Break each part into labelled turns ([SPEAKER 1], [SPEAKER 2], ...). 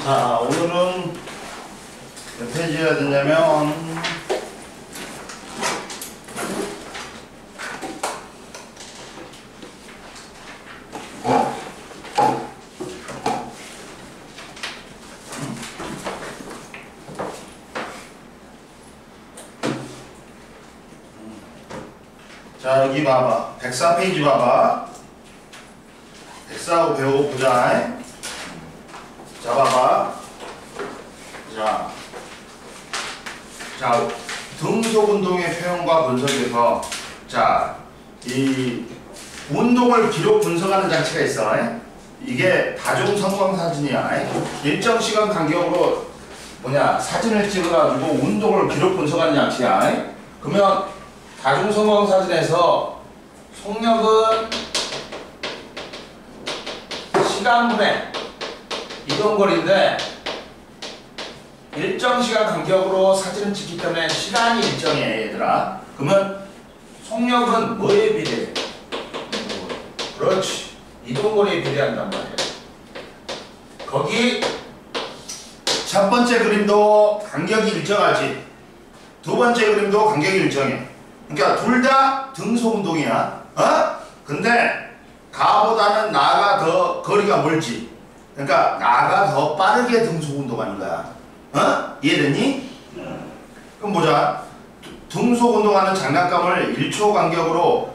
[SPEAKER 1] 자, 오늘은 몇 페이지 해야 되냐면 자, 여기 봐봐. 104페이지 봐봐. 104하고 배워보자. 자, 봐봐. 자, 등속운동의 표현과 분석에서 이 운동을 기록 분석하는 장치가 있어. 이게 다중성광사진이야. 일정 시간 간격으로 사진을 찍어가지고 운동을 기록 분석하는 장치야. 그러면 다중성광사진에서 속력은 시간분의 이동거리인데 일정 시간 간격으로 사진을 찍기 때문에 시간이 일정해, 얘들아. 그러면 속력은 뭐에 비례해? 그렇지, 이동거리에 비례한단 말이야. 거기 첫 번째 그림도 간격이 일정하지, 두 번째 그림도 간격이 일정해. 그러니까 둘 다 등속운동이야. 근데 가보다는 나가 더 거리가 멀지. 그러니까 나가 더 빠르게 등속운동하는 거야. 이해됐니? 그럼 보자. 등속운동하는 장난감을 1초 간격으로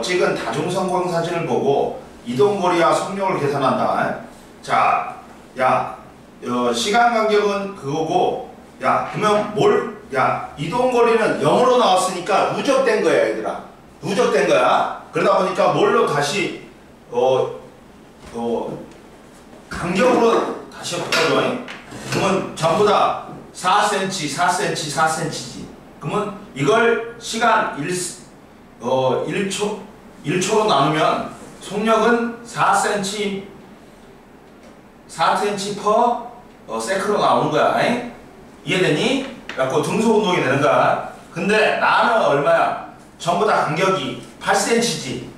[SPEAKER 1] 찍은 다중성광사진을 보고 이동거리와 속력을 계산한다. 자, 시간 간격은 그거고, 그러면 이동거리는 0으로 나왔으니까 누적된 거야, 얘들아. 누적된 거야. 그러다 보니까 뭘로 다시 간격으로 다시 바꿔줘. 그러면 전부 다 4cm, 4cm, 4cm지. 그러면 이걸 시간 1초로 나누면 속력은 4cm per sec로 나오는 거야. 이해되니? 그래갖고 등속운동이 되는 거야. 근데 나는 얼마야? 전부 다 간격이 8cm지.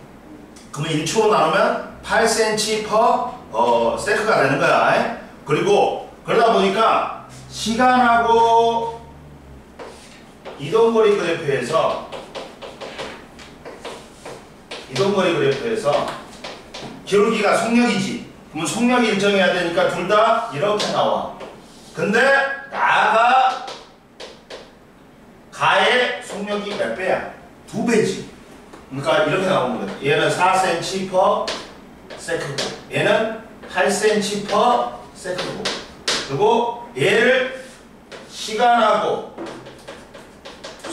[SPEAKER 1] 그러면 1초로 나누면 8cm per sec가 되는 거야. 그리고 그러다 보니까 시간하고 이동거리 그래프에서 기울기가 속력이지. 그러면 속력이 일정해야 되니까 둘 다 이렇게 나와. 근데 가의 속력이 몇 배야? 2배지. 그러니까 이렇게 나오는 거야. 얘는 4cm per sec고, 얘는 8cm per sec고. 그리고 얘를 시간하고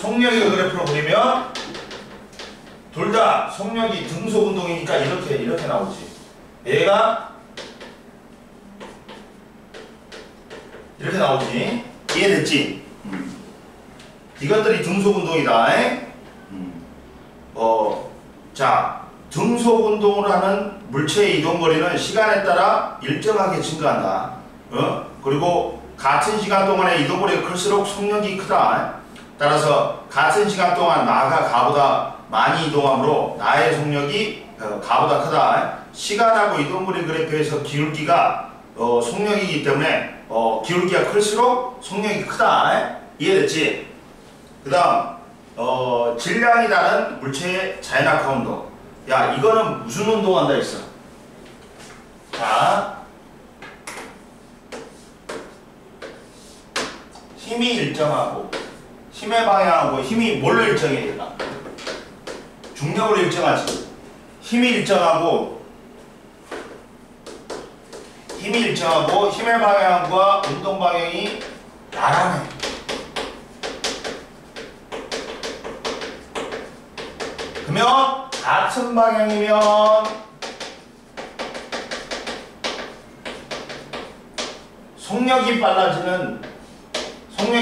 [SPEAKER 1] 속력의 그래프로 그리면 둘 다 속력이 등속운동이니까 이렇게 나오지. 얘가 이렇게 나오지. 이해됐지? 이것들이 등속운동이다. 자, 등속운동을 하는 물체의 이동거리는 시간에 따라 일정하게 증가한다. 그리고 같은 시간 동안에 이동거리가 클수록 속력이 크다. 따라서 같은 시간 동안 나가 가보다 많이 이동하므로 나의 속력이 가보다 크다. 시간하고 이동거리 그래프에서 기울기가 속력이기 때문에 기울기가 클수록 속력이 크다. 이해됐지? 그 다음 질량이 다른 물체의 자연학화 운동. 이거는 무슨 운동한다 했어? 자, 힘이 일정하고 힘의 방향하고 힘이 뭘로 일정해? 얘가 중력으로 일정하지. 힘이 일정하고 힘의 방향과 운동 방향이 나란해. 그러면 같은 방향이면 속력이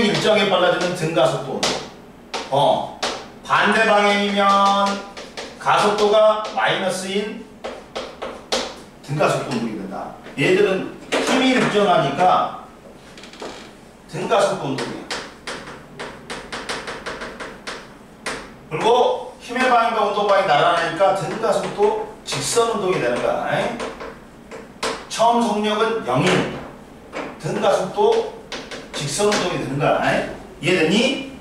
[SPEAKER 1] 일정하게 빨라지는 등가속도 운동. 반대 방향이면 가속도가 마이너스인 등가속도 운동이 된다. 얘들은 힘이 일정하니까 등가속도 운동이야. 그리고 힘의 방향과 운동 방향이 나란하니까 등가속도 직선 운동이 되는 거야. 처음 속력은 0인 등가속도 직선 운동이 되는 거야. 이해되니?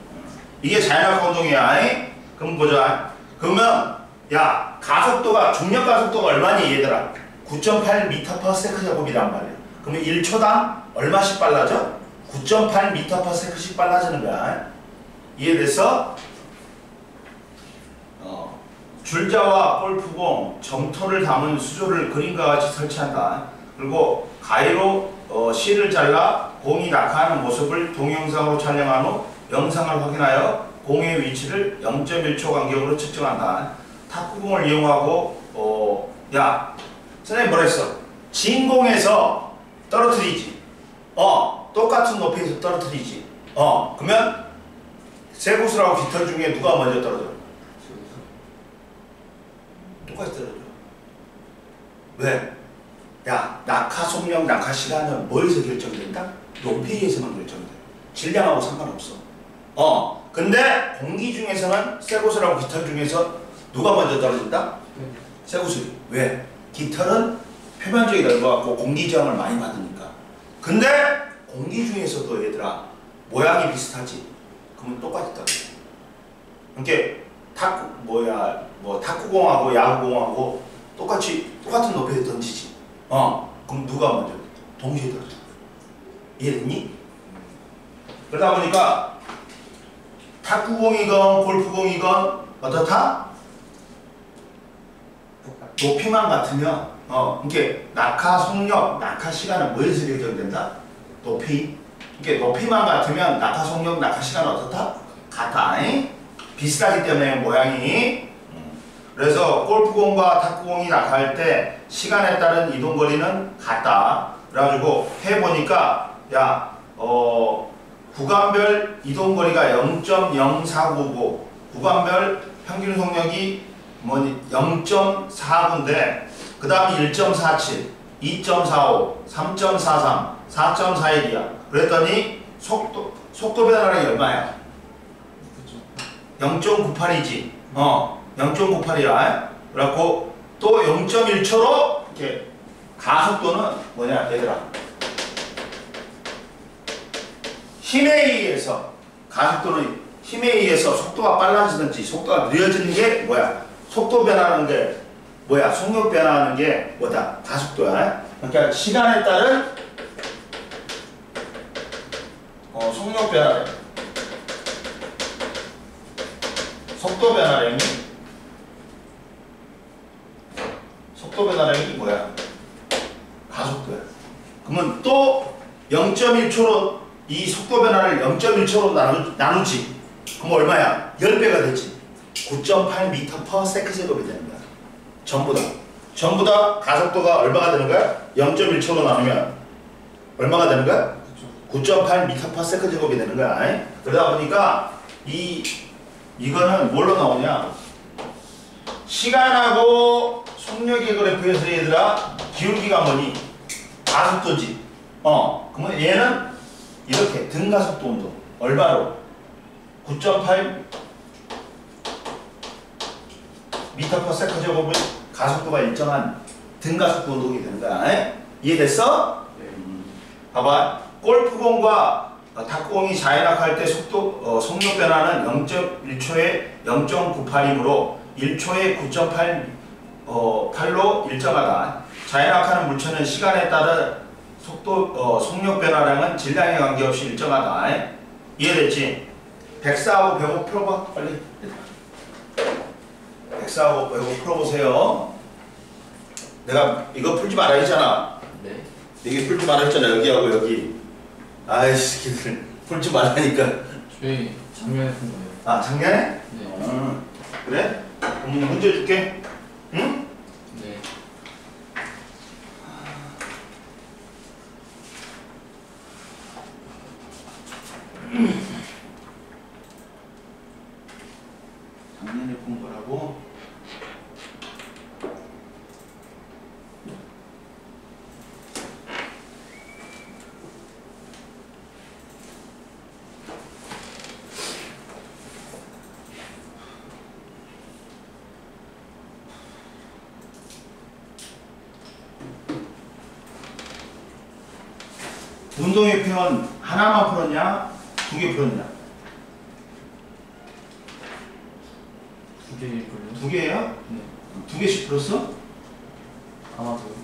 [SPEAKER 1] 이게 자연학과 운동이야. 그럼 보자. 그러면 야 가속도가 중력 가속도가 얼마니 얘들아? 9.8m/s 제곱이란 말이야. 그러면 1초당 얼마씩 빨라져? 9.8m/s씩 빨라지는 거야. 이해됐어? 줄자와 골프공, 점토를 담은 수조를 그림과 같이 설치한다. 그리고 가위로 실을 잘라 공이 낙하하는 모습을 동영상으로 촬영한 후 영상을 확인하여 공의 위치를 0.1초 간격으로 측정한다. 탁구공을 이용하고 야 선생님 뭐라 했어? 진공에서 떨어뜨리지. 똑같은 높이에서 떨어뜨리지. 그러면 쇠구슬하고 깃털 중에 누가 먼저 떨어져? 똑같이 떨어져. 왜? 야 낙하 속력, 낙하 시간은 뭐에서 결정된다? 높이에서만 결정돼. 질량하고 상관없어. 근데 공기 중에서는 쇠구슬하고 깃털 중에서 누가 먼저 떨어진다? 쇠구슬이. 왜? 깃털은 표면적이 넓어갖고 공기 저항을 많이 받으니까. 근데 공기 중에서도 얘들아 모양이 비슷하지? 그러면 똑같이 떨어져. 그러니까 탁구공하고 야구공하고 똑같은 높이에 던지지. 그럼 누가 먼저? 동시에 떨어져. 이해됐니? 그러다 보니까 탁구공이건 골프공이건 어떻다? 높이만 같으면 이게 낙하 속력, 낙하 시간은 뭐에서 결정된다? 높이. 이게 높이만 같으면 낙하 속력, 낙하 시간은 어떻다? 같다. 비슷하기 때문에 모양이. 그래서 골프공과 탁구공이 낙하할 때 시간에 따른 이동거리는 같다. 그래가지고 해보니까 야 구간별 이동거리가 0.0499, 구간별 평균 속력이 0.49인데 그 다음이 1.47, 2.45, 3.43, 4.41이야. 그랬더니 속도 변화량이 얼마야? 0.98이지. 0.98이야. 그래갖고 또 0.1초로 이렇게 가속도는 뭐냐 얘들아? 힘에 의해서 가속도는 힘에 의해서 속도가 빨라지든지 속도가 느려지는 게 뭐야? 속도 변화하는 게 뭐야? 속력 변화하는 게 뭐다? 가속도야. 그러니까 시간에 따른 속력 변화량, 속도 변화량이 뭐야? 가속도야. 그러면 또 0.1초로 이 속도 변화를 0.1초로 나누지. 그럼 얼마야? 10배가 되지. 9.8m/s 제곱이 되는 거야. 전부 다 가속도가 얼마가 되는 거야? 0.1초로 나누면 얼마가 되는 거야? 9.8m/s 제곱이 되는 거야. 그러다 보니까 이거는 뭘로 나오냐? 시간하고 속력의 그래프에서 얘들아 기울기가 뭐니? 가속도지. 그러면 얘는 이렇게 등가속도 운동 얼마로? 9.8 m/s 제곱은 가속도가 일정한 등가속도 운동이 되는 거야. 이해됐어? 봐봐. 골프공과 탁구공이 자연낙하할 때 속력 변화는 0.1초에 0.98이므로 1초에 9.8로 일정하다. 자연낙하는 물체는 시간에 따른 속력 변화량은 질량에 관계없이 일정하다. 이해됐지? 104하고 105 풀어봐 빨리. 104하고 105 풀어보세요. 내가 이거 풀지 말아 했잖아.
[SPEAKER 2] 네.
[SPEAKER 1] 이게 풀지 말아 했잖아. 여기하고 여기. 아이씨 기들 풀지 말라니까.
[SPEAKER 2] 저희 작년에 푼 거예요.
[SPEAKER 1] 아 작년에?
[SPEAKER 2] 네.
[SPEAKER 1] 그래? 그럼 문제 줄게. 응?
[SPEAKER 2] 네.
[SPEAKER 1] 작년에 본 거라고? 운동의 표현 하나만 풀었냐? 두 개 풀었냐?
[SPEAKER 2] 두 개일걸요?
[SPEAKER 1] 두 개예요?
[SPEAKER 2] 네.
[SPEAKER 1] 두 개씩 풀었어?
[SPEAKER 2] 아마도.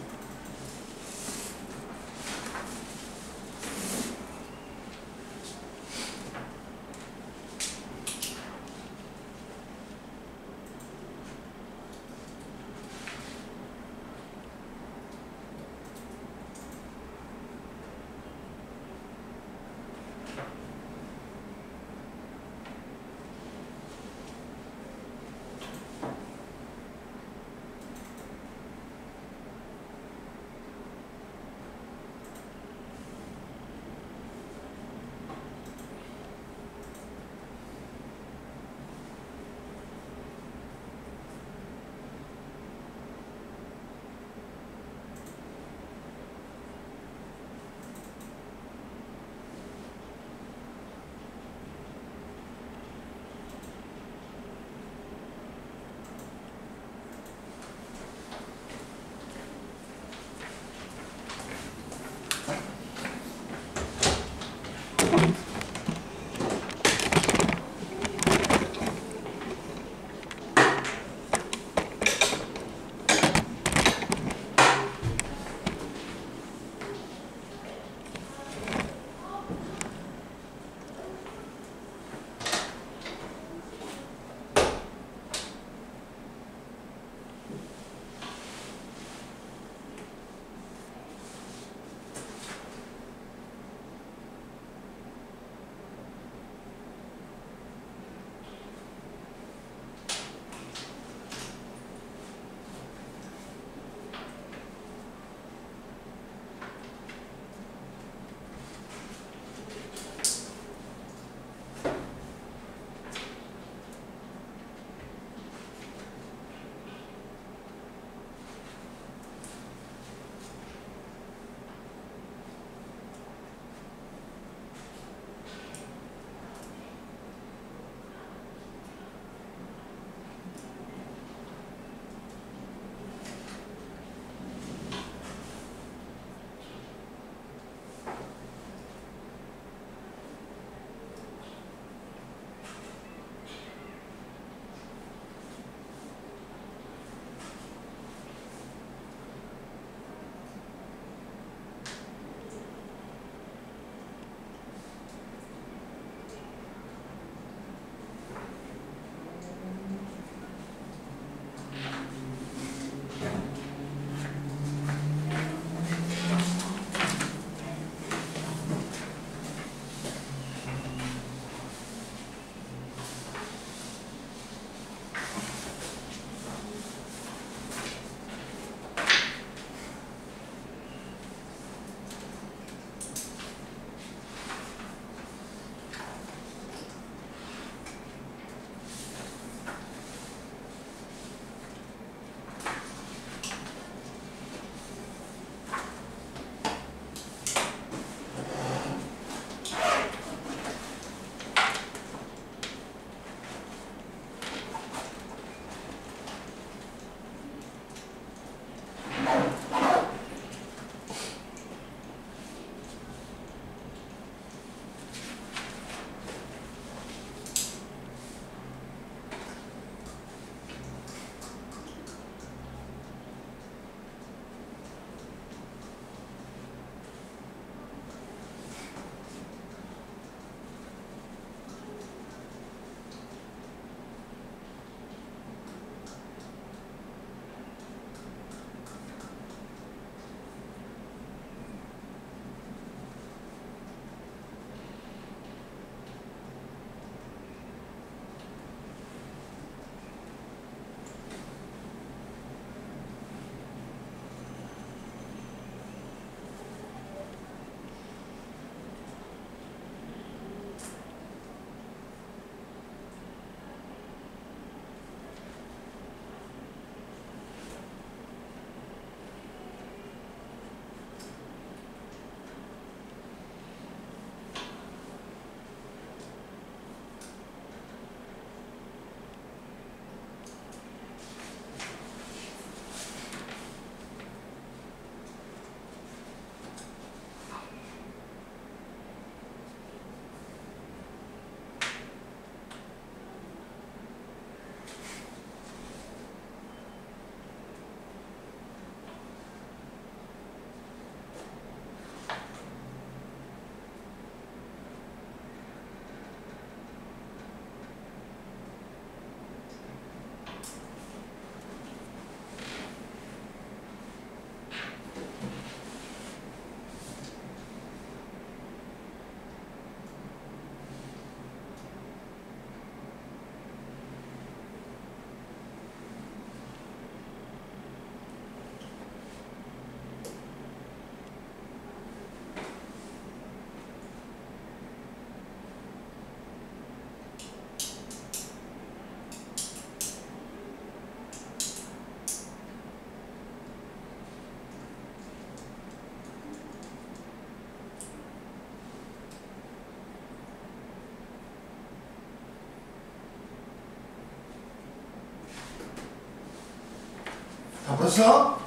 [SPEAKER 1] 됐어?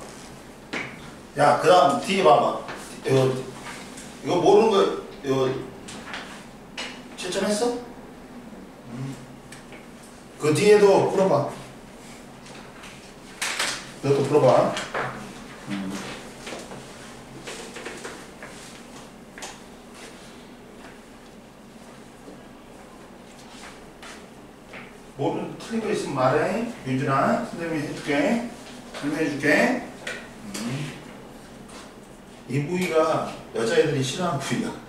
[SPEAKER 1] 야, 그 다음 뒤에 봐봐. 이거 모르는 거, 이거 채점했어? 그 뒤에도 풀어봐. 이것도 풀어봐. 모르는 틀린 거 있으면 말해. 윤준아, 선생님이 해줄게. 설명해줄게. 이 부위가 여자애들이 싫어하는 부위야.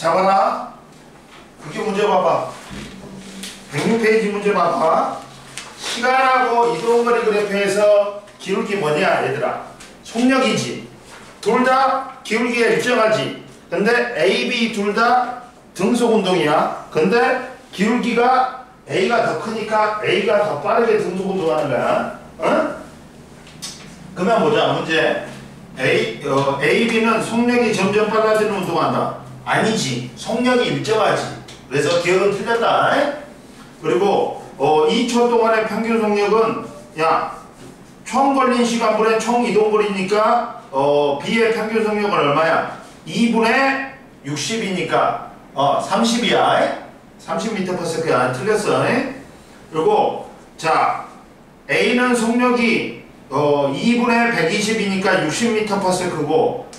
[SPEAKER 1] 잡아라. 그게 문제 봐봐. 106페이지 문제 봐봐. 시간하고 이동거리 그래프에서 기울기 뭐냐 얘들아? 속력이지. 둘 다 기울기가 일정하지. 근데 A, B 둘 다 등속 운동이야. 근데 기울기가 A가 더 크니까 A가 더 빠르게 등속 운동하는 거야. 어? 그러면 보자. 문제. A, B는 속력이 점점 빨라지는 운동한다. 아니지. 속력이 일정하지. 그래서 기억은 틀렸다. 그리고 2초 동안의 평균 속력은 총 걸린 시간분의 총 이동거리니까 B의 평균 속력은 얼마야? 2분의 60이니까 30이야. 30m/s야. 틀렸어. 그리고 자 A는 속력이 2분의 120이니까 60m/s고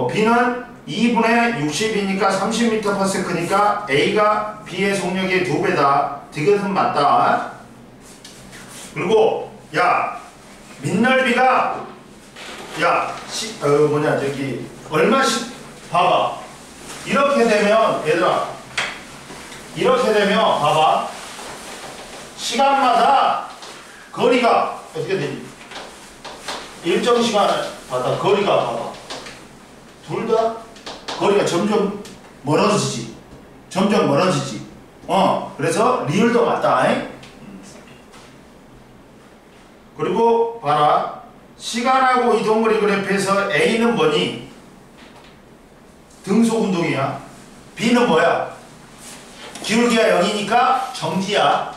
[SPEAKER 1] B는 2분의 60이니까 30m/s니까 A가 B의 속력의 2배다. 디귿은 맞다. 그리고 민넓이가 얼마씩 봐봐. 이렇게 되면 얘들아 이렇게 되면 봐봐. 시간마다 거리가 어떻게 되니? 일정 시간마다 거리가 봐봐. 둘 다 거리가 점점 멀어지지. 점점 멀어지지. 그래서 리을도 맞다. 그리고 봐라. 시간하고 이동거리 그래프에서 A는 뭐니? 등속 운동이야. B는 뭐야? 기울기가 0이니까 정지야.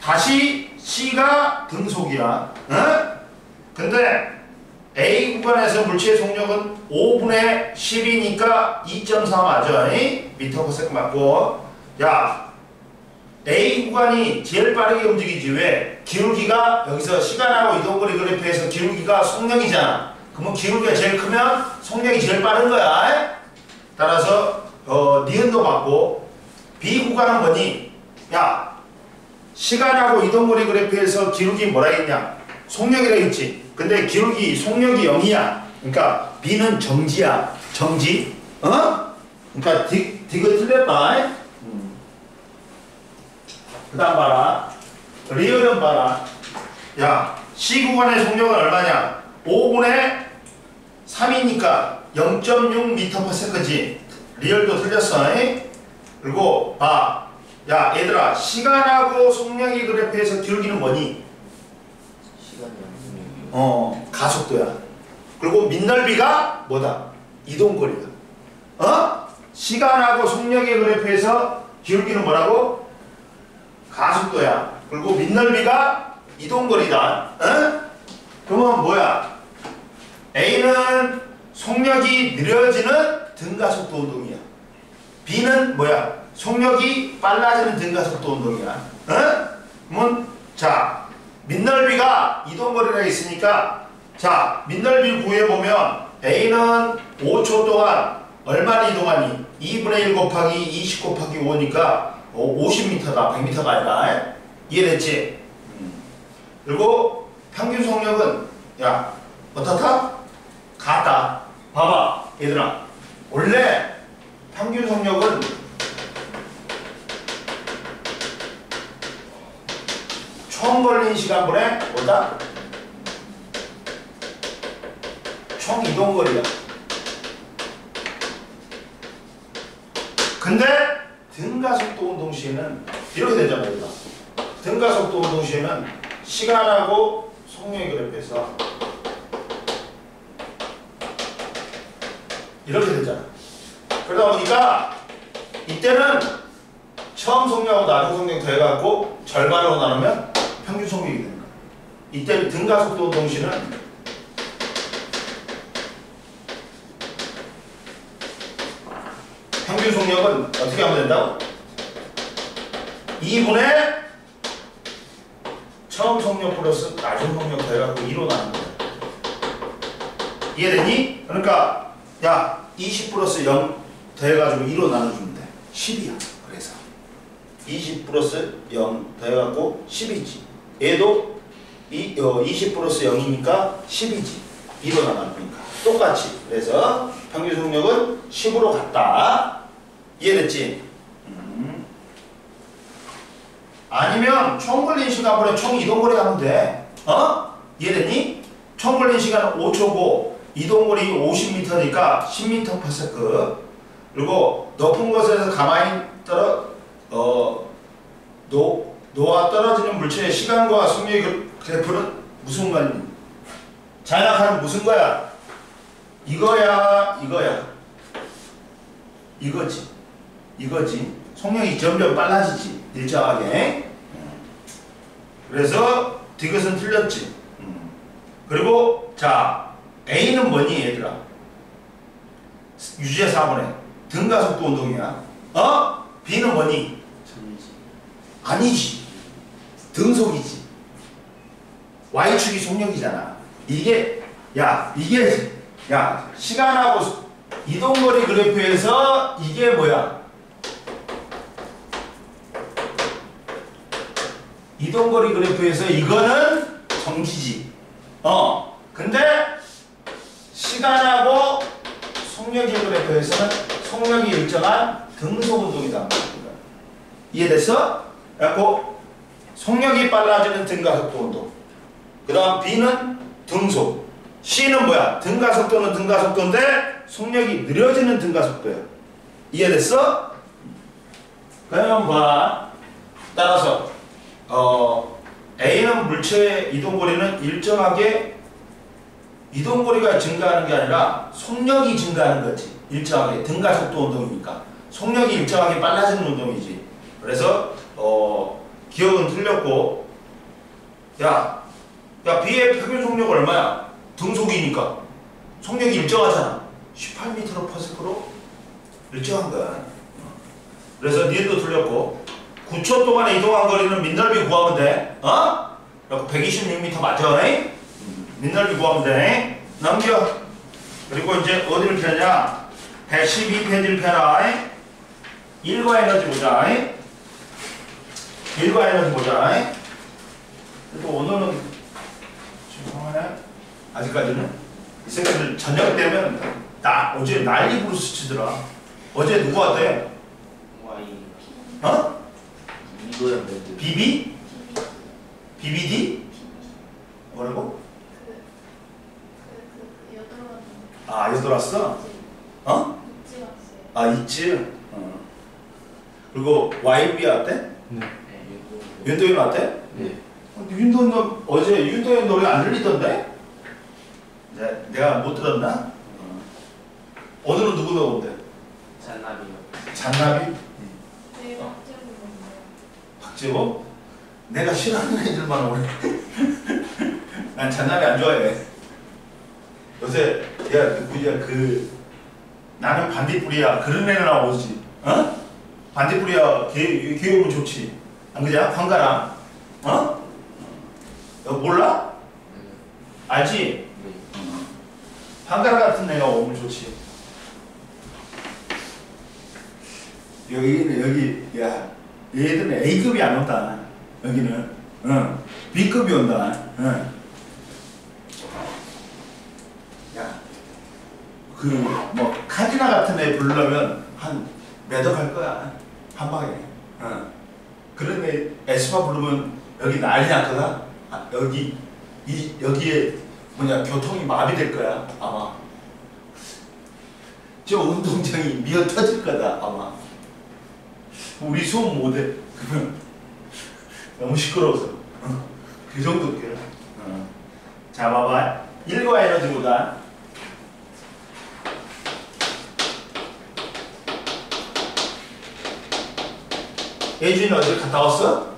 [SPEAKER 1] 다시 C가 등속이야. 근데 A 구간에서 물체의 속력은 5분의 10이니까 2.4 맞아. 미터/s 맞고. A 구간이 제일 빠르게 움직이지. 왜? 기울기가 여기서 시간하고 이동거리 그래프에서 기울기가 속력이잖아. 그러면 기울기가 제일 크면 속력이 제일 빠른 거야. 따라서 니은도 맞고. B 구간은 뭐니? 시간하고 이동거리 그래프에서 기울기 뭐라 했냐? 속력이라 했지. 근데 기울기 속력이 0이야. 그러니까 B는 정지야. 정지. 그러니까 디귿 틀렸다. 그 다음 봐라. 리을은 봐라. C 구간의 속력은 얼마냐? 5분의 3이니까 0.6m/s지. 리을도 틀렸어. 그리고 얘들아 시간하고 속력의 그래프에서 기울기는 뭐니? 가속도야. 그리고 민넓이가 뭐다? 이동거리다. 시간하고 속력의 그래프에서 기울기는 뭐라고? 가속도야. 그리고 민넓이가 이동거리다. 그러면 뭐야? A는 속력이 느려지는 등가속도 운동이야. B는 뭐야? 속력이 빨라지는 등가속도 운동이야. 그러면 민넓이가 이동거리가 있으니까 민넓이 구해보면 A는 5초 동안 얼마나 이동하니? 2분의 1 곱하기 20 곱하기 5니까 50m다. 100m가 아니라. 이해됐지? 그리고 평균 속력은 어떻다? 같다. 봐봐 얘들아. 원래 평균 속력은 총 걸린 시간분의 뭐다? 총 이동거리야. 근데 등가속도 운동 시에는 이렇게 되잖아. 얘들아. 등가속도 운동 시에는 시간하고 속력의 그래프에서 이렇게 되잖아. 그러다 보니까 이때는 처음 속력하고 나중 속력 더해갖고 절반으로 나누면 평균 속력이 되는 거야. 이때 등가속도 운동 시는 평균 속력은 어떻게 하면 된다고? 2분의 처음 속력 플러스 나중 속력 더해갖고 2로 나누는 거야. 이해되니? 그러니까 20 플러스 0 더해가지고 2로 나눠주면 돼. 10이야. 그래서 20 플러스 0 더해갖고 10이지. 얘도 20 플러스 0이니까 10이지. 2로 나눠주니까 똑같이. 그래서 평균 속력은 10으로 갔다. 이해됐지? 아니면 총 걸린 시간분에 총 이동거리 하면 돼. 이해됐니? 총 걸린 시간은 5초고 이동거리 50m니까 10m/s. 그리고 높은 곳에서 가만히 놓아 떨어지는 물체의 시간과 속력의 그래프는 무슨 말이니? 자연학하는 무슨 거야? 이거야, 이거야. 이거지. 속력이 점점 빨라지지. 일정하게. 그래서 디귿은 틀렸지. 그리고 자, A는 뭐니 얘들아? 유제 4번에 등가속도 운동이야. B는 뭐니?
[SPEAKER 2] 전이지.
[SPEAKER 1] 아니지. 등속이지. Y축이 속력이잖아. 이게 시간하고 이동거리 그래프에서 이게 뭐야? 이동거리 그래프에서 이거는 정지지. 근데 시간하고 속력의 그래프에서는 속력이 일정한 등속 운동이다. 이해됐어? 그래갖고 속력이 빨라지는 등가속도 운동. 그 다음 B는 등속. C는 뭐야? 등가속도는 등가속도인데 속력이 느려지는 등가속도야. 이해됐어? 그러면 봐. 따라서 A는 물체의 이동거리는 일정하게 이동거리가 증가하는 게 아니라 속력이 증가하는 거지. 일정하게 등가속도 운동이니까 속력이 일정하게 빨라지는 운동이지. 그래서 기억은 틀렸고 B의 평균 속력 얼마야? 등속이니까 속력이 일정하잖아. 18m/s로 일정한 거야. 그래서 니도 틀렸고 9초 동안에 이동한 거리는 밑넓이 구하면 돼. 그리고 126m 맞아. 밑넓이 구하면 돼. 넘겨. 그리고 이제 어디를 펴냐? 112페이지를 펴라. 일과 에너지 보자. 일과 에너지 보자. 또 오늘은 죄송하네. 아직까지는 이 새끼들 저녁 되면 어제 난리 부르스 치더라. 어제 누구 왔대?
[SPEAKER 2] Y. 이거였는데.
[SPEAKER 1] BB? BBD? 뭐라고? 여덟 왔어? 있지. 그리고 YB 왔대?
[SPEAKER 2] 네.
[SPEAKER 1] 윤도현 왔대?
[SPEAKER 2] 네.
[SPEAKER 1] 윤도현 어제 윤도현 노래 안 들리던데? 내가 못 들었나? 오늘은 누구 나온대?
[SPEAKER 2] 잔나비요.
[SPEAKER 1] 잔나비? 박재호? 내가 싫어하는 애들만 오네. 난 잔나비 안 좋아해. 요새 누구야 나는 반딧불이야 그런 애는 나오지. 반딧불이야 걔 오면 좋지. 안 그냐? 황가람. 너 몰라? 알지? 황가람 같은 애가 오면 좋지. 여기 얘들은 A급이 안 온다. 여기는 B급이 온다. 카지나 같은 애 부르려면 한 몇억 할 거야. 한 방에. 그런 애 에스파 부르면 여기 난리 났거든. 여기에 교통이 마비될 거야 아마. 저 운동장이 미어 터질 거다 아마. 우리 수업 못해. 너무 시끄러워서. 그 정도 웃겨요. 자 봐봐. 일과 에너지보다 예준이 어디 갔다 왔어?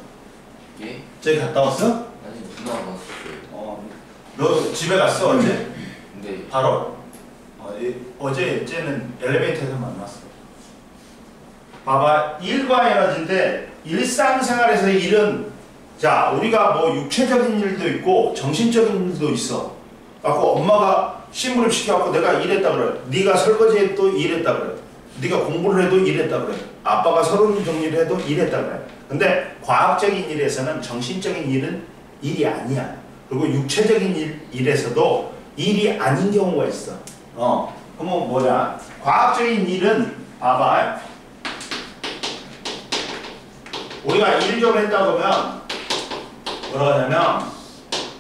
[SPEAKER 2] 예?
[SPEAKER 1] 저기 갔다 왔어?
[SPEAKER 2] 아니 누나 왔어요.
[SPEAKER 1] 너 집에 갔어 어제?
[SPEAKER 2] 네.
[SPEAKER 1] 바로? 어제는 엘리베이터에서 만났어. 봐봐. 일과 에너지인데 일상생활에서 일은 자 우리가 육체적인 일도 있고 정신적인 일도 있어. 갖고 엄마가 심부름 시켜갖고 내가 일했다 그래. 네가 설거지해도 일했다 그래. 네가 공부를 해도 일했다 그래. 아빠가 서론 정리를 해도 일했다 그래. 근데 과학적인 일에서는 정신적인 일은 일이 아니야. 그리고 육체적인 일에서도 일이 아닌 경우가 있어. 그러면 뭐냐? 과학적인 일은 봐봐. 우리가 1 좀 했다 그러면 뭐라고 하냐면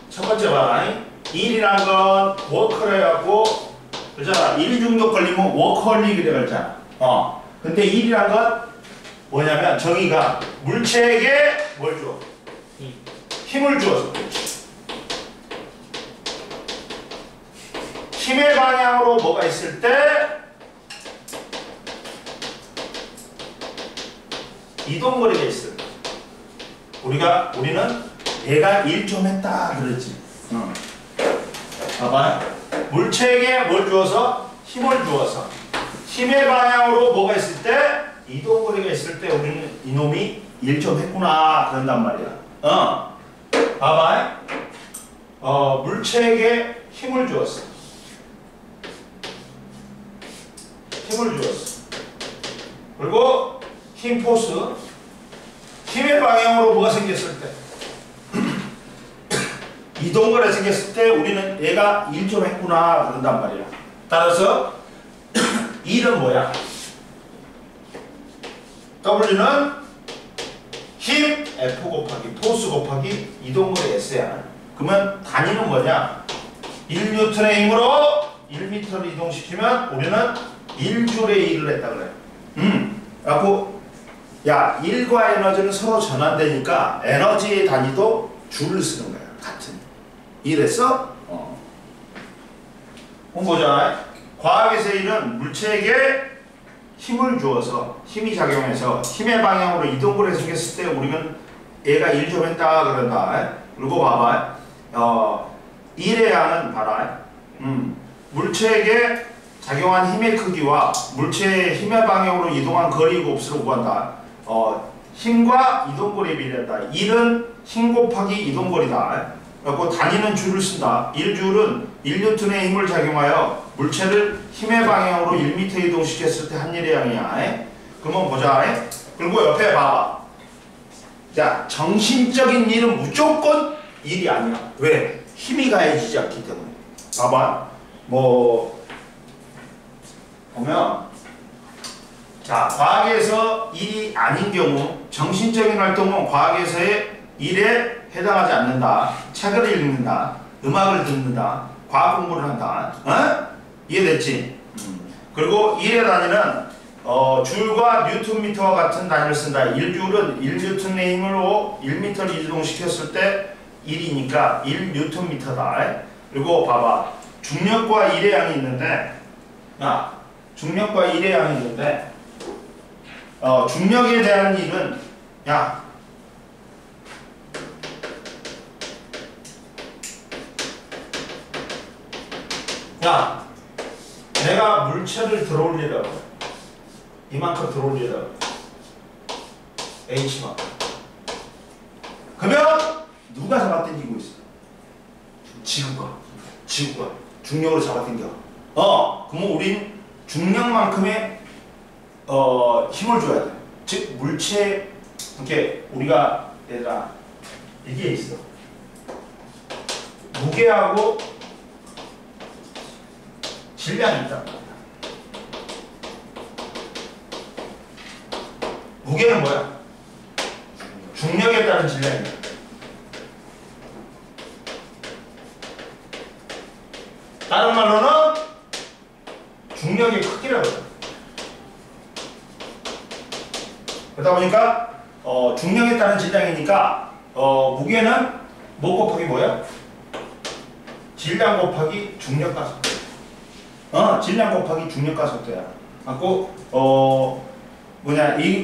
[SPEAKER 1] 첫 번째 봐라. 1이란 건 워크를 해갖고 그렇잖아. 1 중독 걸리면 워커홀릭이라고 그랬잖아. 근데 1이란 건 뭐냐면 정의가 물체에게 뭘 줘? 힘을 주어서. 힘의 방향으로 뭐가 있을 때 이동거리가 있을 때 우리는 얘가 1 좀 했다 그랬지. 봐봐. 물체에게 뭘 주어서? 힘을 주어서 힘의 방향으로 뭐가 있을 때 이동거리가 있을 때 우리는 이놈이 1 좀 했구나 그런단 말이야. 봐봐. 물체에게 힘을 주었어. 힘을 주었어. 그리고 힘 포스. 힘의 방향으로 뭐가 생겼을 때 이동거리가 생겼을 때 우리는 얘가 1 좀 했구나 그런단 말이야. 따라서 1은 뭐야? W는 힘 F 곱하기 포스 곱하기 이동거리 S야. 그러면 단위는 뭐냐? 1N의 힘으로 1m를 이동시키면 우리는 1줄의 1을 했다 그래. 그래갖고 야 1과 에너지는 서로 전환되니까 에너지의 단위도 줄을 쓰는 거야. 같은. 이해됐어? 보자. 과학에서의 1은 물체에게 힘을 주어서 힘이 작용해서 힘의 방향으로 이동거리가 생겼을 때 우리는 얘가 1 좀 했다 그런다. 그리고 봐봐. 1의 양은 봐라. 물체에게 작용한 힘의 크기와 물체의 힘의 방향으로 이동한 거리 곱수로 구한다. 힘과 이동거리의 비례한다. 1은 힘 곱하기 이동거리다. 그리고 단위는 줄을 쓴다. 1줄은 1N의 힘을 작용하여 물체를 힘의 방향으로 1m 이동시켰을 때 한 일의 양이야. 그러면 보자. 그리고 옆에 봐봐. 자, 정신적인 일은 무조건 일이 아니야. 왜? 힘이 가해지지 않기 때문에. 봐봐. 보면 자, 과학에서 일이 아닌 경우 정신적인 활동은 과학에서의 일에 해당하지 않는다. 책을 읽는다. 음악을 듣는다. 과학 공부를 한다. 이해됐지? 그리고 일의 단위는 줄과 뉴턴미터와 같은 단위를 쓴다. 1줄은 1뉴턴의 힘으로 1m를 이동시켰을 때 1이니까 1뉴턴미터다. 그리고 봐봐. 중력과 일의 양이 있는데 중력과 일의 양이 있는데 중력에 대한 일은 내가 물체를 들어올리라고 이만큼 들어올리라고 H만큼 그러면 누가 잡아당기고 있어? 지구가 중력으로 잡아당겨. 그러면 우린 중력만큼의 힘을 줘야 돼. 즉 물체 이렇게 우리가 얘들아 이게 있어. 무게하고 질량이 있다. 무게는 뭐야? 중력에 따른 질량이야. 다른 말로는 중력의 크기라고 해요. 그러다 보니까 중력에 따른 질량이니까 무게는 뭐 곱하기 뭐야? 질량 곱하기 중력과 속도. 질량 곱하기 중력과 속도야. 갖고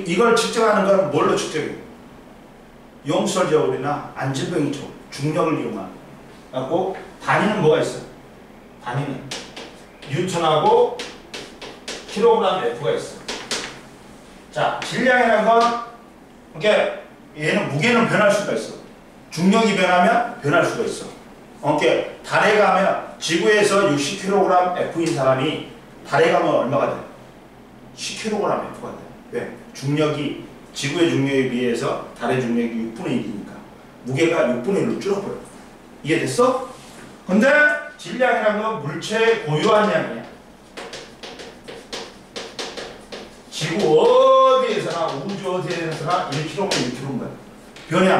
[SPEAKER 1] 이걸 측정하는 건 뭘로 측정해? 용설 저울이나 안전병이 중력을 이용한. 갖고 단위는 뭐가 있어? 단위는 뉴턴하고 킬로그램 F가 있어. 자, 질량이라는 건 이렇게 얘는 무게는 변할 수가 있어. 중력이 변하면 변할 수가 있어. 이렇게 달에 가면 지구에서 60kg F인 사람이 달에 가면 얼마가 돼? 10kg F가 돼. 왜? 중력이 지구의 중력에 비해서 달의 중력이 6분의 1이니까 무게가 6분의 1로 줄어버려. 이해됐어? 근데 질량이라는 건 물체의 고유한 양이야. 지구 어디에서나 우주 주어지에서나 1kg면 1kg인 거야. 변해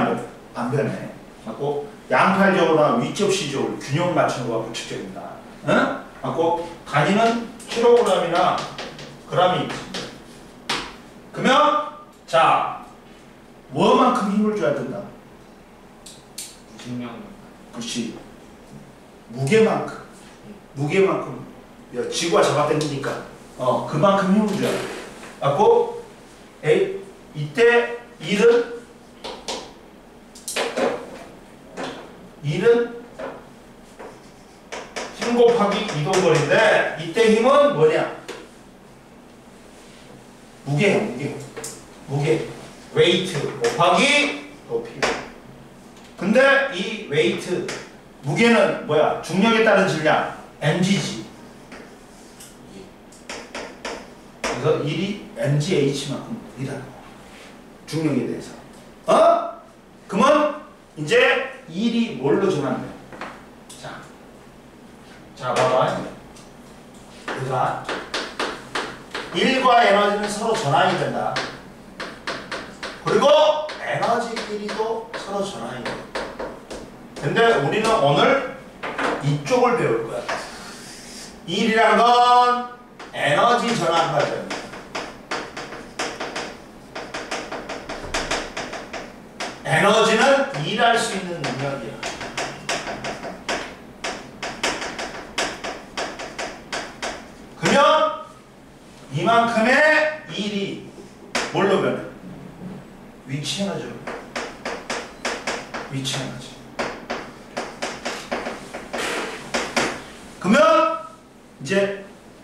[SPEAKER 1] 안 변해. 갖고 양팔적으로나 위접시적으로 균형을 맞추는 거가 규칙적입니다. 응? 갖고 단위는 킬로그램이나 그램이 있지. 그러면 자 뭐만큼 힘을 줘야 된다?
[SPEAKER 2] 증명.
[SPEAKER 1] 그렇지. 무게만큼. 야, 지구가 잡아당기니까 그만큼 힘을 줘야 돼. 갖고 이때 1은 힘 곱하기 이동거리인데 이때 힘은 뭐냐? 무게 웨이트 곱하기 높이. 근데 이 웨이트 무게는 뭐야? 중력에 따른 질량 mg지. 그래서 1이 mgh만큼 무리라는 거야. 중력에 대해서. 그러면 이제 1이 뭘로 전환돼? 자, 봐봐. 얘들아, 1과 에너지는 서로 전환이 된다. 그리고 에너지끼리도 서로 전환이 돼. 근데 우리는 오늘 이쪽을 배울 거야. 1이란 건 에너지 전환 과정이야. 에너지는 일할 수 있는 능력이야. 그러면 이만큼의 일이 뭘로 변해? 위치 에너지로. 그러면 이제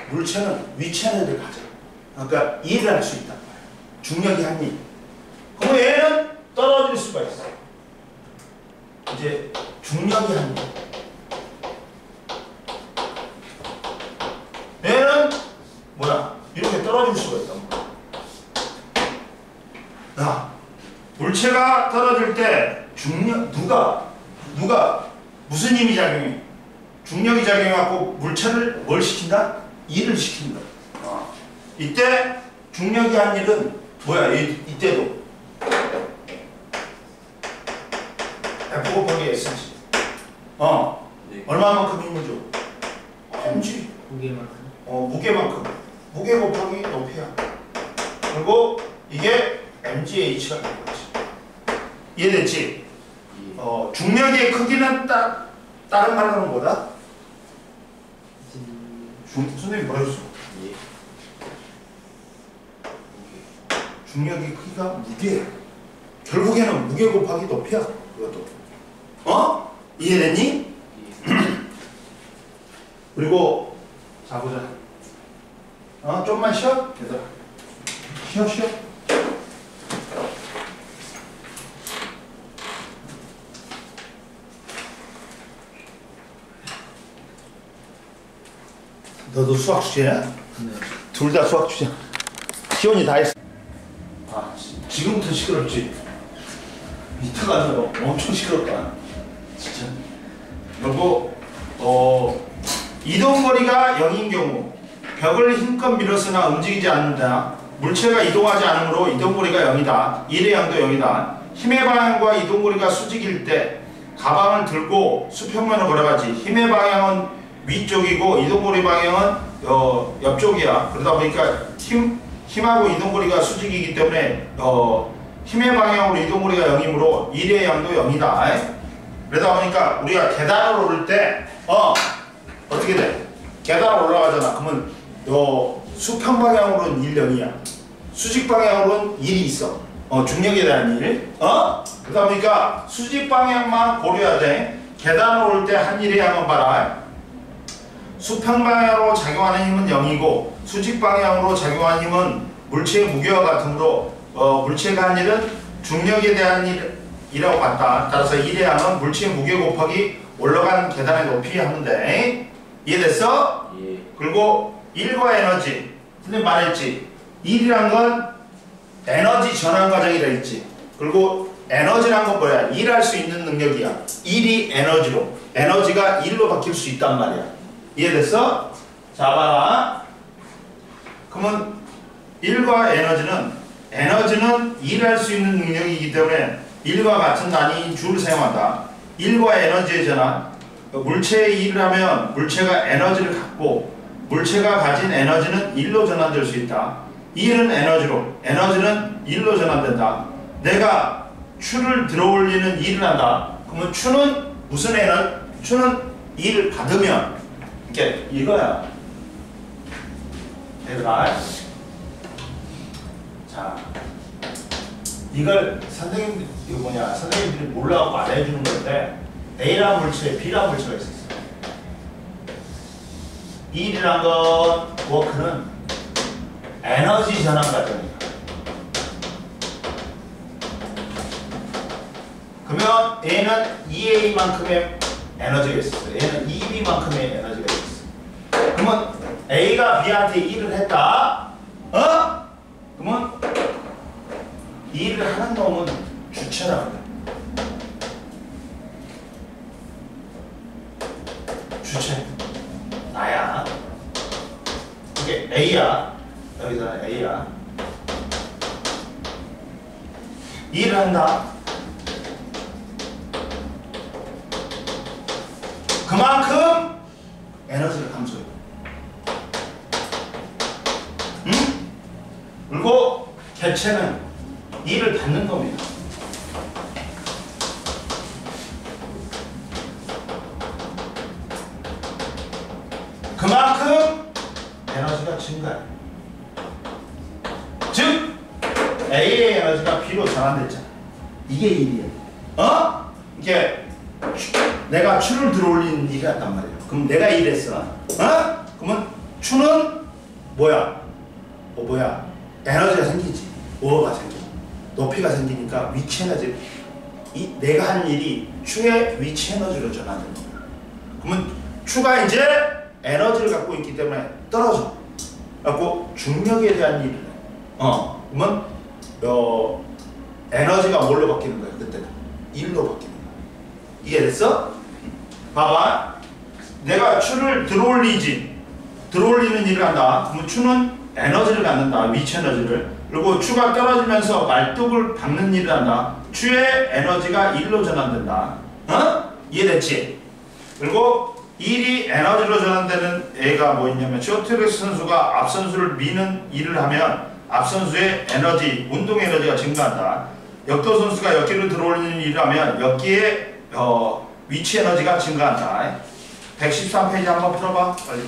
[SPEAKER 1] 물체는 위치 에너지를 가져. 그러니까 일을 할 수 있단 말이야. 중력이 한 일. 그럼 얘는 떨어질 수가 있어. 이제 중력이 한 일. 얘는 뭐야? 이렇게 떨어질 수가 있단 말이야. 야, 물체가 떨어질 때 중력 누가 무슨 힘이 작용해? 중력이 작용해갖고 물체를 뭘 시킨다? 일을 시킨다. 이때 중력이 한 일은 뭐야? 이때도 F 곱하기 S지.
[SPEAKER 2] 네.
[SPEAKER 1] 얼마만큼 힘을 줘? mg. 무게만큼. 무게 곱하기 높이야. 그리고 이게 mgh가 되는 거지. 이해됐지? 중력의 크기는 다른 말로는 뭐다? 선생님 뭐라 했어?
[SPEAKER 2] 예.
[SPEAKER 1] 중력의 크기가 무게. 결국에는 무게 곱하기 높이야. 그것도. 이해됐니? 그리고 자 보자. 좀만 쉬어. 얘들아. 쉬어. 너도 수학 주제야?
[SPEAKER 2] 네.
[SPEAKER 1] 둘 다 수학 주제. 시온이 다 했어. 지금부터 시끄럽지. 이따가 엄청 시끄럽다. 진짜. 그리고 이동거리가 0인 경우 벽을 힘껏 밀었으나 움직이지 않는다. 물체가 이동하지 않으므로 이동거리가 0이다. 일의 양도 0이다. 힘의 방향과 이동거리가 수직일 때 가방을 들고 수평면을 걸어가지. 힘의 방향은 위쪽이고 이동거리 방향은 옆쪽이야. 그러다 보니까 힘하고 이동거리가 수직이기 때문에 힘의 방향으로 이동거리가 0이므로 일의 양도 0이다. 그러다 보니까 우리가 계단을 오를 때 어떻게 돼? 계단을 올라가잖아. 그러면 수평 방향으로는 1, 0이야. 수직 방향으로는 1이 있어. 중력에 대한 일. 그러다 보니까 수직 방향만 고려해야 돼. 계단을 오를 때 한 일의 양은 봐라. 수평 방향으로 작용하는 힘은 0이고 수직 방향으로 작용하는 힘은 물체의 무게와 같으므로 물체가 한 일은 중력에 대한 일이라고 봤다. 따라서 일의 양은 물체의 무게 곱하기 올라가는 계단의 높이 하면 돼. 이해됐어?
[SPEAKER 2] 예.
[SPEAKER 1] 그리고 일과 에너지. 근데 말했지. 일이란 건 에너지 전환 과정이라 했지. 그리고 에너지란 건 뭐야? 일할 수 있는 능력이야. 일이 에너지로. 에너지가 일로 바뀔 수 있단 말이야. 이해됐어? 자, 봐라. 그러면 일과 에너지는 에너지는 일할 수 있는 능력이기 때문에 1과 같은 단위인 줄을 사용한다. 1과 에너지의 전환. 물체의 일을 하면 물체가 에너지를 갖고 물체가 가진 에너지는 1로 전환될 수 있다. 1은 에너지로, 에너지는 1로 전환된다. 내가 추를 들어올리는 일을 한다. 그러면 추는 무슨 에너지? 추는 일을 받으면 이렇게 이거야. 얘들아. 자, 이걸 선생님들이 몰라갖고 안 해주는 건데 A라는 물체에 B라는 물체가 있었어. 일이란 건 워크는 에너지 전환 과정이야. 그러면 A는 EA만큼의 에너지가 있었어. A는 EB만큼의 에너지가 있었어. 그러면 A가 B한테 일을 했다. 그러면 일을 하는 놈은 주체라고 그래. 주체. 나야. 이게 A야. 여기서는 A야. 일을 한다. 그만큼 에너지를 감소해. 응? 그리고 개체는 일을 받는 겁니다. 그만큼 에너지가 증가해. 즉 A의 에너지가 B로 전환됐잖아. 이게 일이야. 이게 내가 추를 들어올리는 일이 했단 말이야. 그럼 내가 일했어. 그러면 추는 뭐야? 에너지가 생기지. 오어가 생기고 높이가 생기니까 위치 에너지. 내가 한 일이 추의 위치 에너지로 전환되는 거야. 그러면 추가 이제 에너지를 갖고 있기 때문에 떨어져. 갖고 중력에 대한 일을 해. 그러면 에너지가 뭘로 바뀌는 거야? 그때는 일로 바뀌는 거야. 이해됐어? 봐봐. 내가 추를 들어올리는 일을 한다. 그러면 추는 에너지를 갖는다. 위치 에너지를. 그리고 추가 떨어지면서 말뚝을 박는 일을 한다. 추의 에너지가 일로 전환된다. 이해됐지? 그리고 일이 에너지로 전환되는 애가 뭐 있냐면 쇼트트랙 선수가 앞 선수를 미는 일을 하면 앞 선수의 에너지, 운동 에너지가 증가한다. 역도 선수가 역기를 들어올리는 일을 하면 역기의 위치 에너지가 증가한다. 113페이지 한번 풀어봐. 빨리.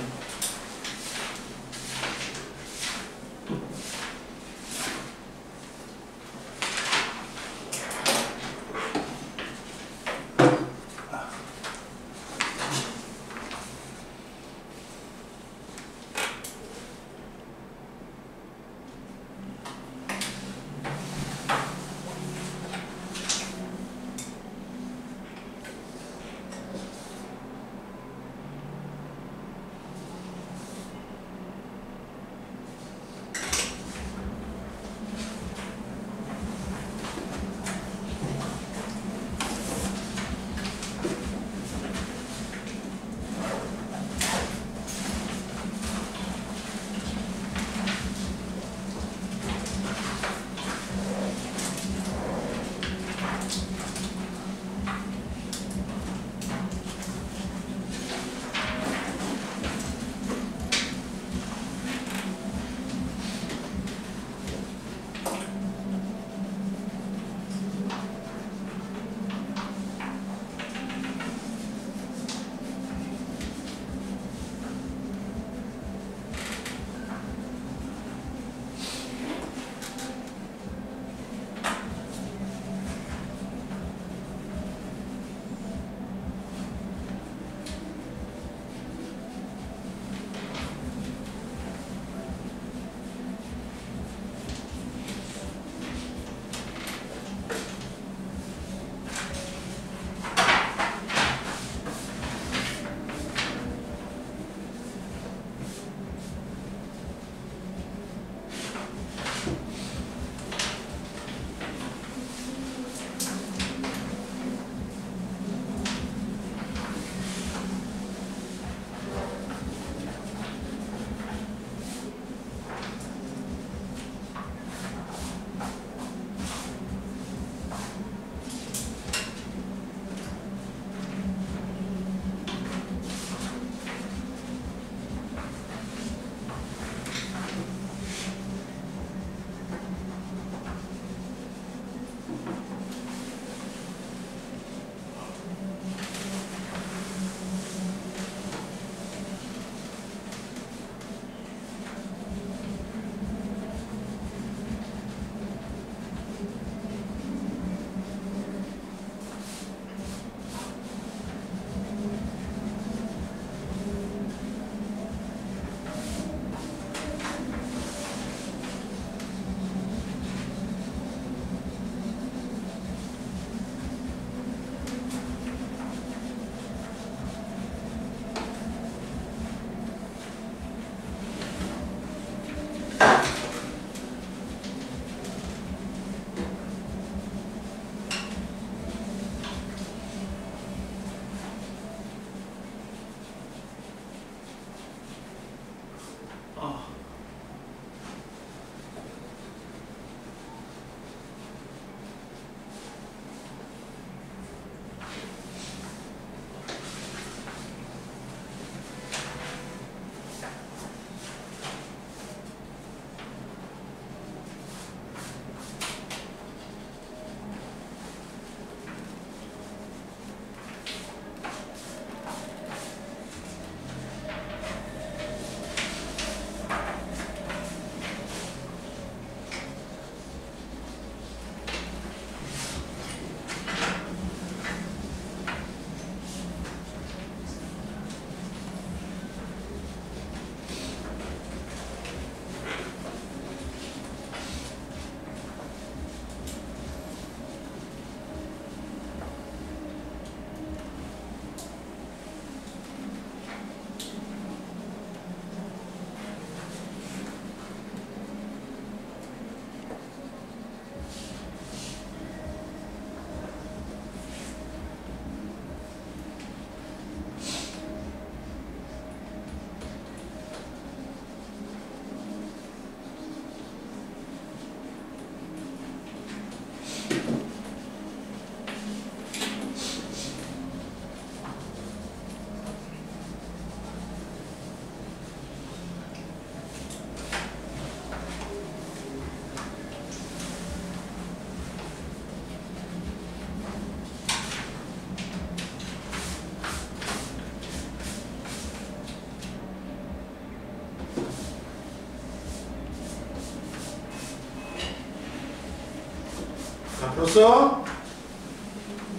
[SPEAKER 1] 자, 풀었어?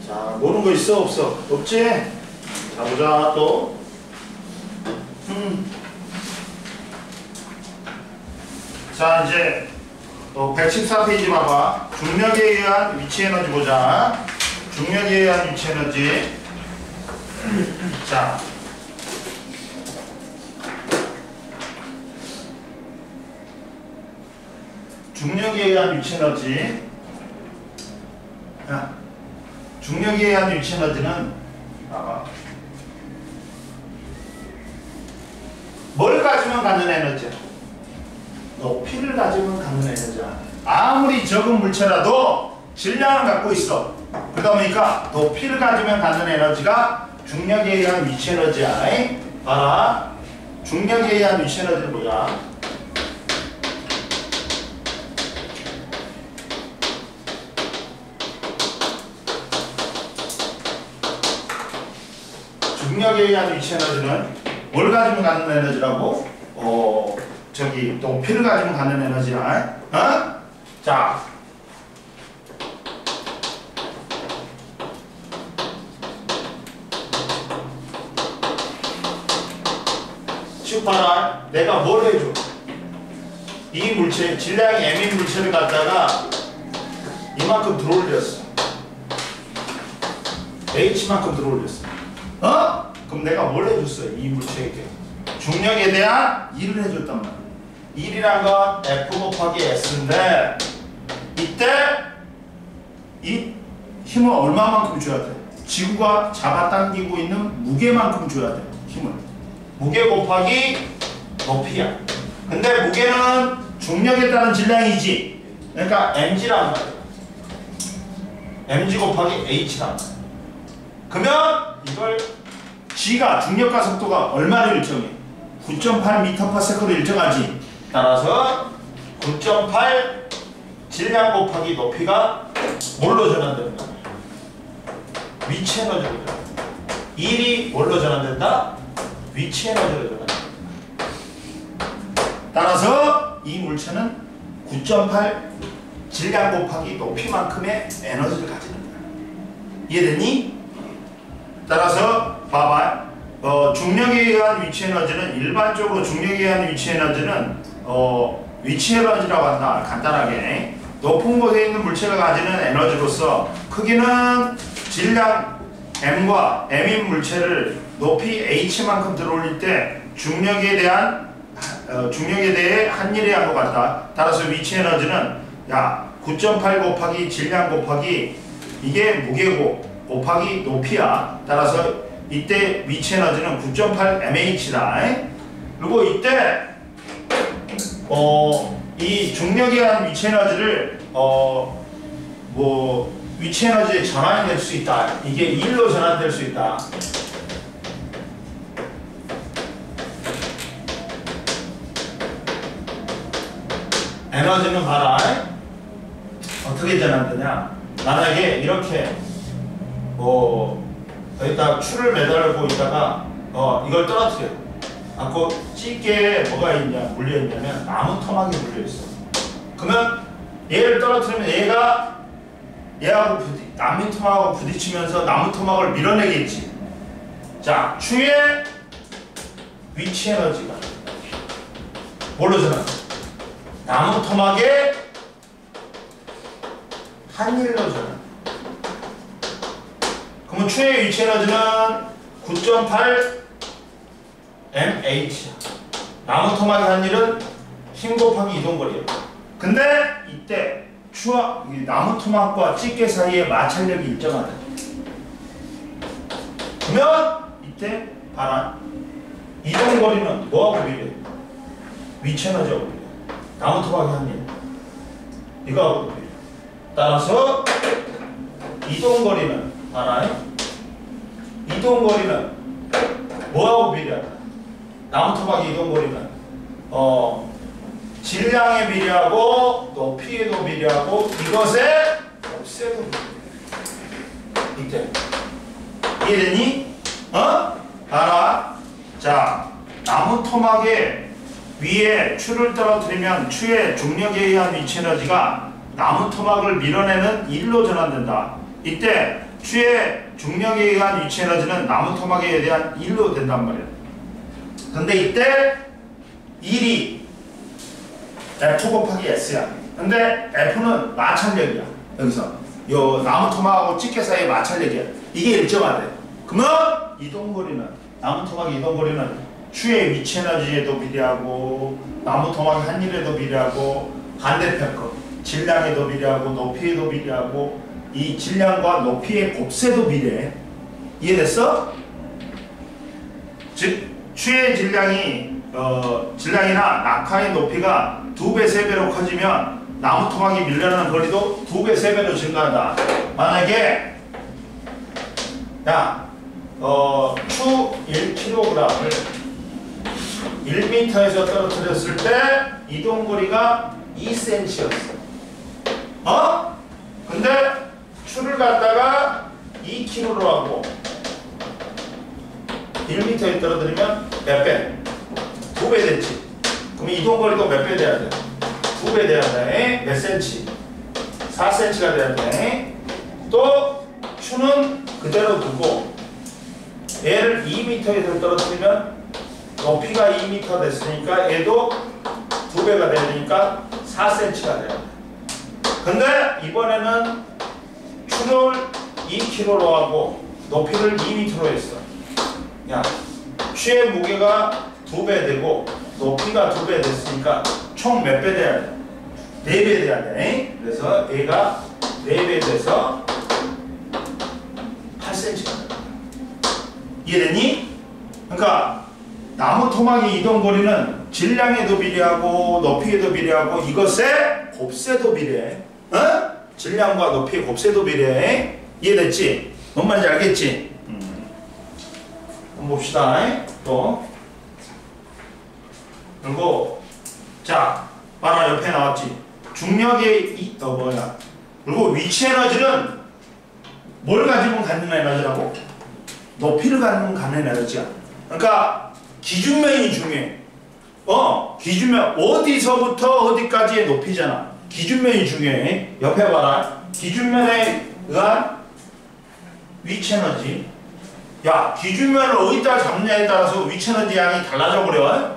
[SPEAKER 1] 자, 모르는 거 있어? 없어? 없지? 자, 보자, 또. 자, 이제 114페이지 봐봐. 중력에 의한 위치 에너지 보자. 중력에 의한 위치 에너지. 자. 중력에 의한 위치 에너지. 야, 중력에 의한 위치 에너지는 봐봐. 뭘 가지면 갖는 에너지야? 높이를 가지면 갖는 에너지야. 아무리 적은 물체라도 질량을 갖고 있어. 그러다 보니까 높이를 가지면 갖는 에너지가 중력에 의한 위치 에너지야. 봐라. 중력에 의한 위치 에너지를 보자. 중력에 의한 위치 에너지는 뭘 가지면 갖는 에너지라고? 저기 높이를 가지면 갖는 에너지야. 어? 자. 지금 봐라. 내가 뭘 해줘? 이 물체, 질량이 m인 물체를 갖다가 이만큼 들어올렸어. h만큼 들어올렸어. 어? 그럼 내가 뭘 해줬어? 이 물체에게 중력에 대한 일을 해줬단 말이야. 1이란 건 F 곱하기 S인데 이때 이 힘을 얼마만큼 줘야 돼? 지구가 잡아당기고 있는 무게만큼 줘야 돼. 힘을. 무게 곱하기 높이야. 근데 무게는 중력에 따른 질량이지. 그러니까 mg란 말이야. mg 곱하기 h란 말이야. 그러면 이걸 g가 중력과 속도가 얼마를 일정해? 9.8m/s를 일정하지. 따라서 9.8 질량 곱하기 높이가 뭘로 전환된다? 위치 에너지로 전환된다. 1이 뭘로 전환된다? 위치 에너지로 전환된다. 따라서 이 물체는 9.8 질량 곱하기 높이만큼의 에너지를 가지는 거야. 이해됐니? 따라서 봐봐. 중력에 의한 위치 에너지는 일반적으로 중력에 의한 위치 에너지는 위치 에너지라고 한다. 간단하게 높은 곳에 있는 물체가 가지는 에너지로서 크기는 질량 m과 m인 물체를 높이 h만큼 들어올릴 때 중력에 대한 중력에 대해 한일의 양과 같다. 따라서 위치 에너지는 야 9.8 곱하기 질량 곱하기 이게 무게고 곱하기 높이야. 따라서 이때 위치 에너지는 9.8 mh다. 그리고 이때 이 중력에 의한 위치 에너지를 뭐 위치 에너지의 전환이 될 수 있다. 이게 1로 전환될 수 있다. 에너지는 봐라. 어떻게 전환되냐? 만약에 이렇게 여기다 추를 매달고 있다가 이걸 떨어뜨려. 그 찌개에 뭐가 있냐 물려 있냐면 나무 토막이 물려 있어. 그러면 얘를 떨어뜨리면 얘가 얘하고 나무 토막하고 부딪히면서 나무 토막을 밀어내겠지. 자, 추의 위치 에너지가 뭘로 전환? 나무 토막의 한일로 전환. 그러면 추의 위치 에너지는 9.8 mh야. 나무 토막의 한일은 힘 곱하기 이동거리예요. 근데 이때 추와 나무 토막과 집게 사이의 마찰력이 일정하다. 그러면 이때 봐라. 이동거리는 뭐하고 비례해? 위치 에너지하고 비례해. 나무 토막의 한일 이거하고 비례해. 따라서 이동거리는 봐라. 이동거리는 뭐하고 비례하다? 나무 토막의 이동거리는 질량에 비례하고 높이에도 비례하고 이것의 곱세도 비례해. 이때 이해되니? 봐라. 자, 나무 토막의 위에 추를 떨어뜨리면 추의 중력에 의한 위치 에너지가 나무 토막을 밀어내는 1로 전환된다. 이때 추의 중력에 의한 위치 에너지는 나무 토막에 대한 1로 된단 말이야. 근데 이때 1이 F 곱하기 S야. 근데 F는 마찰력이야. 여기서 요 나무 토막하고 집게 사이의 마찰력이야. 이게 일정하대. 그러면 이동거리는 나무 토막 이동거리는 추의 위치 에너지에도 비례하고 나무 토막 한일에도 비례하고 반대편 거 질량에도 비례하고 높이에도 비례하고 이 질량과 높이의 곱세도 비례해. 이해됐어? 즉 추의 질량이나 낙하의 높이가 2배, 3배로 커지면 나무 토막이 밀려나는 거리도 2배, 3배로 증가한다. 만약에 추 1kg을 1m에서 떨어뜨렸을 때 이동거리가 2cm였어. 근데 추를 갖다가 2kg로 하고 1m에 떨어뜨리면 몇 배? 2배 됐지. 그럼 이동거리도 몇 배 돼야 돼? 2배 돼야 돼. 몇 cm? 4cm가 돼야 돼. 또 추는 그대로 두고 얘를 2m에서 떨어뜨리면 높이가 2m 됐으니까 얘도 2배가 되니까 4cm가 돼야 돼. 근데 이번에는 추를 2kg로 하고 높이를 2m로 했어. 야, 추의 무게가 2배 되고 높이가 2배 됐으니까 총 몇 배 돼야 돼? 4배 돼야 돼. 그래서 얘가 4배 돼서 8cm가 돼. 이해되니? 그러니까 나무 토막의 이동거리는 질량에도 비례하고 높이에도 비례하고 이것의 곱세도 비례해. 질량과 높이의 곱세도 비례해. 이해됐지? 뭔 말인지 알겠지? 한번 봅시다. 또 그리고 자 봐라. 옆에 나왔지. 중력의 그리고 위치 에너지는 뭘 가지고 갖는 에너지라고? 높이를 가지고 갖는 에너지야. 그러니까 기준면이 중요해. 기준면 어디서부터 어디까지의 높이잖아. 기준면이 중요해. 옆에 봐라. 기준면에 의한 위치 에너지. 야, 기준면을 어디다 잡느냐에 따라서 위치 에너지 양이 달라져 버려.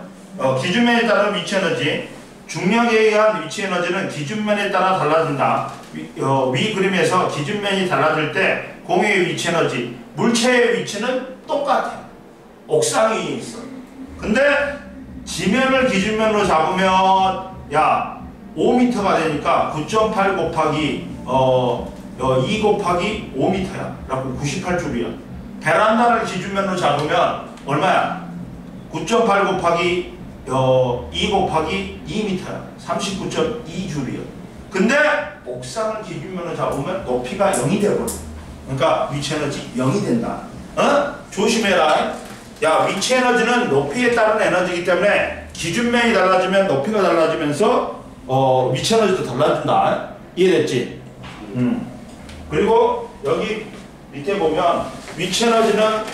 [SPEAKER 1] 기준면에 따른 위치 에너지. 중력에 의한 위치 에너지는 기준면에 따라 달라진다. 위 그림에서 기준면이 달라질 때 공유의 위치 에너지, 물체의 위치는 똑같아. 옥상 위에 있어. 근데 지면을 기준면으로 잡으면 야 5m가 되니까 9.8 곱하기 2 곱하기 5m야. 라고 98줄이야. 베란다를 기준면으로 잡으면 얼마야? 9.8 곱하기 2 곱하기 2m야. 39.2줄이야. 근데 옥상을 기준면으로 잡으면 높이가 0이 되거든. 그러니까 위치 에너지 0이 된다. 조심해라. 야, 위치 에너지는 높이에 따른 에너지이기 때문에 기준면이 달라지면 높이가 달라지면서 위치 에너지도 달라진다. 이해됐지? 그리고 여기 밑에 보면 위치 에너지는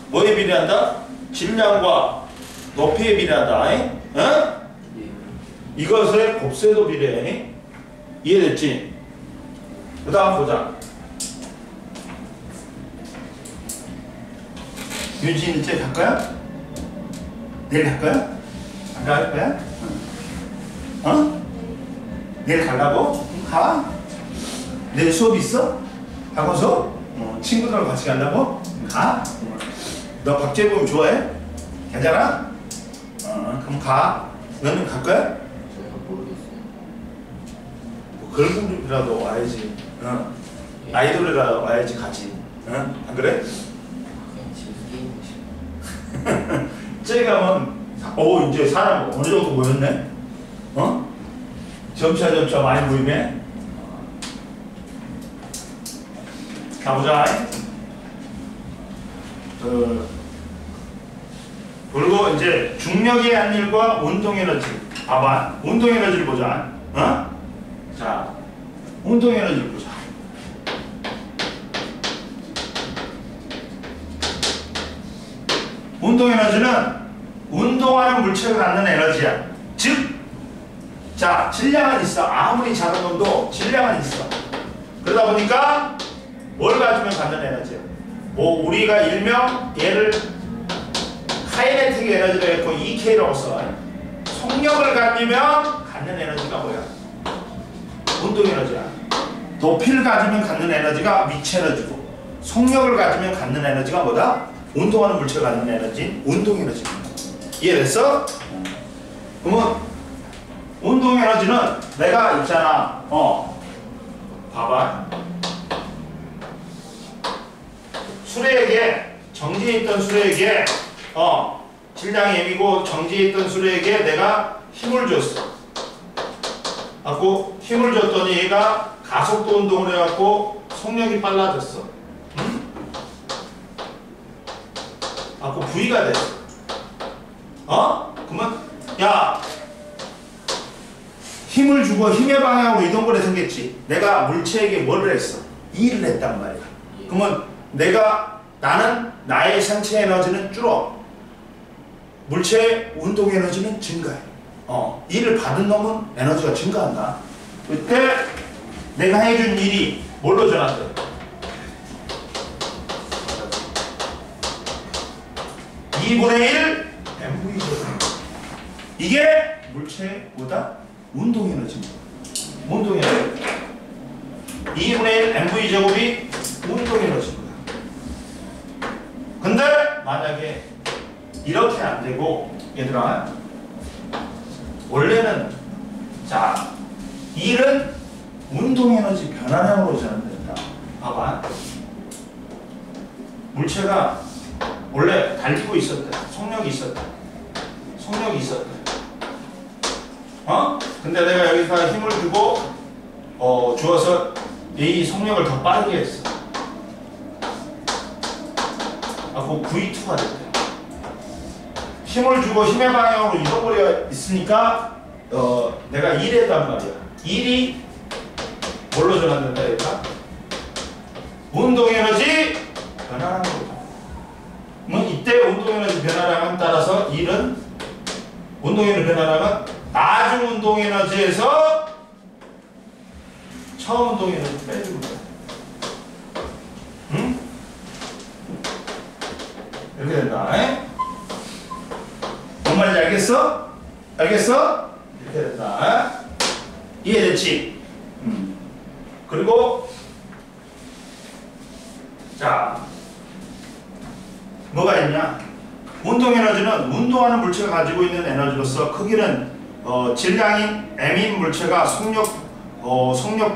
[SPEAKER 1] 뭐에 비례한다? 질량과 높이에 비례한다. 이것의 곱셈도 비례해. 이해됐지? 그 다음 보자. 윤진이 이제 갈 거야? 내일 갈 거야? 안 갈 거야? 내일 가려고? 가? 내일 수업 있어? 학원 수업? 친구들하고 같이 가려고? 가? 너 박재범 좋아해? 괜찮아? 그럼 가. 너는 갈 거야?
[SPEAKER 2] 제가 모르겠어요.
[SPEAKER 1] 뭐 걸그룹이라도 와야지. 아이돌이라도 와야지 가지. 안 그래?
[SPEAKER 2] 그냥 집에서 게임하고 싶어요.
[SPEAKER 1] 저기 가면 이제 사람 어느 정도 모였네? 점차 많이 모이네? 가보자. 그리고 이제 중력의 한일과 운동에너지. 봐봐. 운동에너지를 보자. 자, 운동에너지를 보자. 운동에너지는 운동하는 물체가 갖는 에너지야. 즉, 자, 질량은 있어. 아무리 작은 놈도 질량은 있어. 그러다 보니까 뭘 가지면 갖는 에너지야. 뭐 우리가 일명 얘를 카이네틱 에너지라고 했고 EK라고 써. 속력을 가지면 갖는 에너지가 뭐야? 운동 에너지야. 높이를 가지면 갖는 에너지가 위치 에너지고, 속력을 가지면 갖는 에너지가 뭐다? 운동하는 물체가 갖는 에너지, 운동 에너지입니다. 이해됐어? 그러면 운동 에너지는 내가 있잖아. 봐봐. 수레에게, 정지에 있던 수레에게 질량이 M이고 정지에 있던 수레에게 내가 힘을 줬어. 갖고 힘을 줬더니 얘가 가속도 운동을 해갖고 속력이 빨라졌어. 갖고 V가 됐어. 그러면 야, 힘을 주고 힘의 방향으로 이동거리 생겼지. 내가 물체에게 뭐를 했어? 일을 했단 말이야. 그러면 나는 나의 생체 에너지는 줄어. 물체의 운동 에너지는 증가해. 일을 받은 놈은 에너지가 증가한다. 그때 내가 해준 일이 뭘로 전환돼? 2분의 1 mv 제곱. 이게 물체의 뭐다? 운동 에너지입니다. 운동 에너지. 2분의 1 mv 제곱이 운동 에너지입니다. 근데 만약에 이렇게 안 되고, 얘들아, 원래는 자, 일은 운동 에너지 변화량으로 전환된다. 봐봐. 물체가 원래 달리고 있었대. 속력이 있었대. 근데 내가 여기서 힘을 주고 주어서 이 속력을 더 빠르게 했어. 그 V2가 됐대. 힘을 주고 힘의 방향으로 이동거리가 있으니까 내가 1을 했단 말이야. 1이 뭘로 전환된다 얘가? 운동에너지 변화량으로. 그럼 이때 운동에너지 변화량에 따라서 1은 운동에너지 변화량은 나중 운동에너지에서 처음 운동에너지 빼주는 거야. 응? 이렇게 된다. 뭔 말인지 알겠어? 알겠어? 이렇게 된다. 이해됐지? 그리고 자, 뭐가 있냐? 운동 에너지는 운동하는 물체가 가지고 있는 에너지로서 크기는 질량인 m인 물체가 속력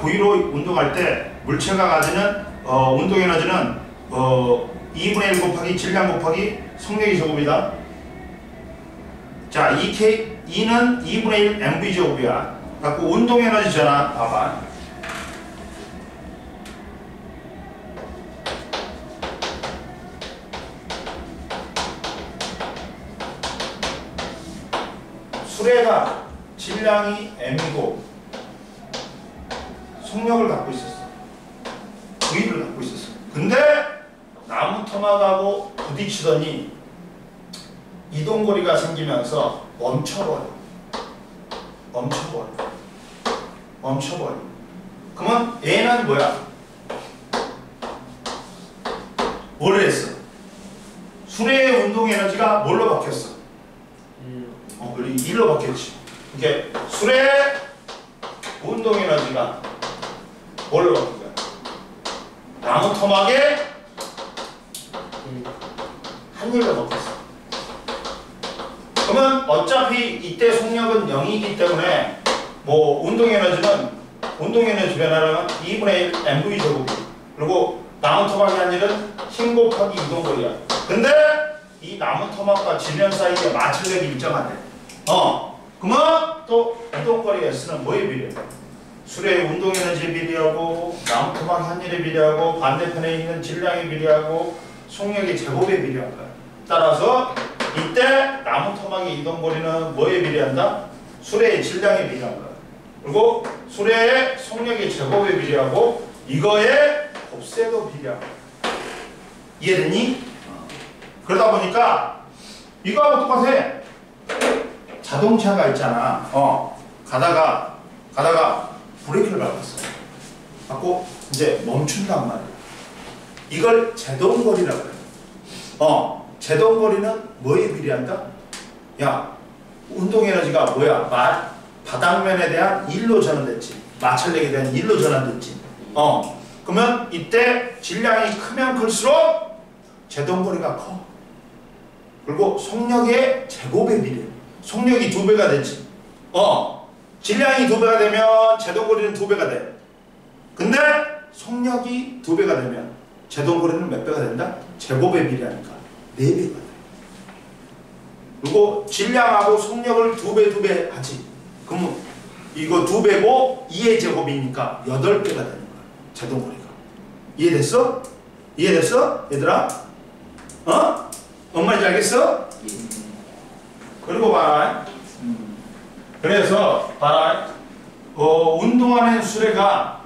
[SPEAKER 1] V로 운동할 때 물체가 가지는 운동 에너지는 2분의 1 곱하기 질량 곱하기 속력의 제곱이다. 자, E는 2분의 1 mv 제곱이야. 갖고 운동 에너지잖아. 봐봐. 수레가 질량이 m이고 속력을 갖고 있었어. V를 갖고 있었어. 근데 나무 토막하고 부딪히더니 이동거리가 생기면서 멈춰버려. 그러면 얘는 뭐야? 뭘 했어? 수레의 운동 에너지가 뭘로 바뀌었어? 우리 1로 바뀌었지. 이게 수레의 운동 에너지가 뭘로 바뀐 거야? 나무 토막에 한 일로 바뀌었어. 그러면 어차피 이때 속력은 0이기 때문에 뭐 운동 에너지 변화량은 2분의 1 mv 제곱. 그리고 나무 토막의 한 일은 힘 곱하기 이동거리야. 근데 이 나무 토막과 질량 사이에 마찰력이 일정하대. 그러면 또 이동거리 S는 뭐에 비례해? 수레의 운동 에너지에 비례하고 나무 토막 한 일에 비례하고 반대편에 있는 질량에 비례하고 속력의 제곱에 비례한 거야. 따라서 이때 나무 토막의 이동거리는 뭐에 비례한다? 수레의 질량에 비례한 거야. 그리고 수레의 속력의 제곱에 비례하고 이거의 곱셈도 비례한 거야. 이해됐니? 그러다 보니까 이거하고 똑같아. 자동차가 있잖아. 가다가 브레이크를 밟았어. 갖고 이제 멈춘단 말이야. 이걸 제동거리라고 그래. 제동거리는 뭐에 비례한다? 야, 운동 에너지가 뭐야? 바닥면에 대한 1로 전환됐지. 마찰력에 대한 1로 전환됐지. 그러면 이때 질량이 크면 클수록 제동거리가 커. 그리고 속력의 제곱에 비례. 속력이 2배가 됐지. 질량이 2배가 되면 제동거리는 2배가 돼. 근데 속력이 2배가 되면 제동거리는 몇 배가 된다? 제곱에 비례하니까 4배가 돼. 그리고 질량하고 속력을 2배 하지. 그러면 이거 2배고 2의 제곱이니까 8배가 되는 거야. 제동거리가. 이해됐어? 얘들아? 뭔 말인지 알겠어? 그리고 봐라. 그래서 봐라. 운동하는 수레가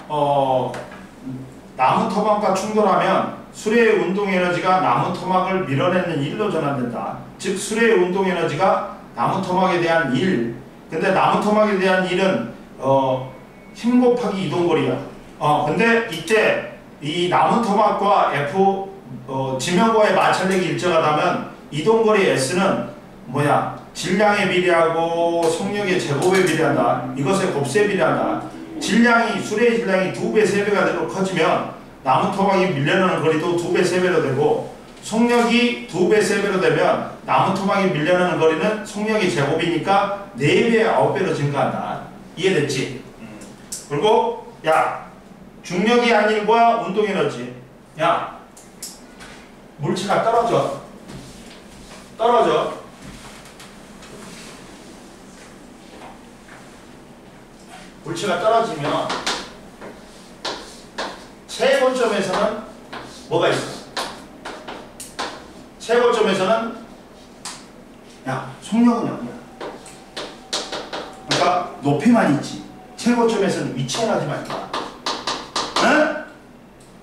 [SPEAKER 1] 나무 토막과 충돌하면 수레의 운동 에너지가 나무 토막을 밀어내는 1로 전환된다. 즉 수레의 운동 에너지가 나무 토막에 대한 1. 근데 나무 토막에 대한 1은 힘 곱하기 이동거리야. 근데 이때 이 나무 토막과 F 지면과의 마찰력이 일정하다면 이동거리 S는 뭐야? 질량에 비례하고 속력의 제곱에 비례한다. 이것의 곱셈에 비례한다. 수레의 질량이 2배, 3배가 커지면 나무 토막이 밀려나는 거리도 2배, 3배로 되고 속력이 2배, 3배로 되면 나무 토막이 밀려나는 거리는 속력의 제곱이니까 4배, 9배로 증가한다. 이해됐지? 그리고 야, 중력의 한일과 운동 에너지. 야, 물체가 떨어져. 물체가 떨어지면 최고점에서는 뭐가 있어? 최고점에서는 야, 속력은 0이야. 그러니까 높이만 있지. 최고점에서는 위치 에너지만 있다. 응?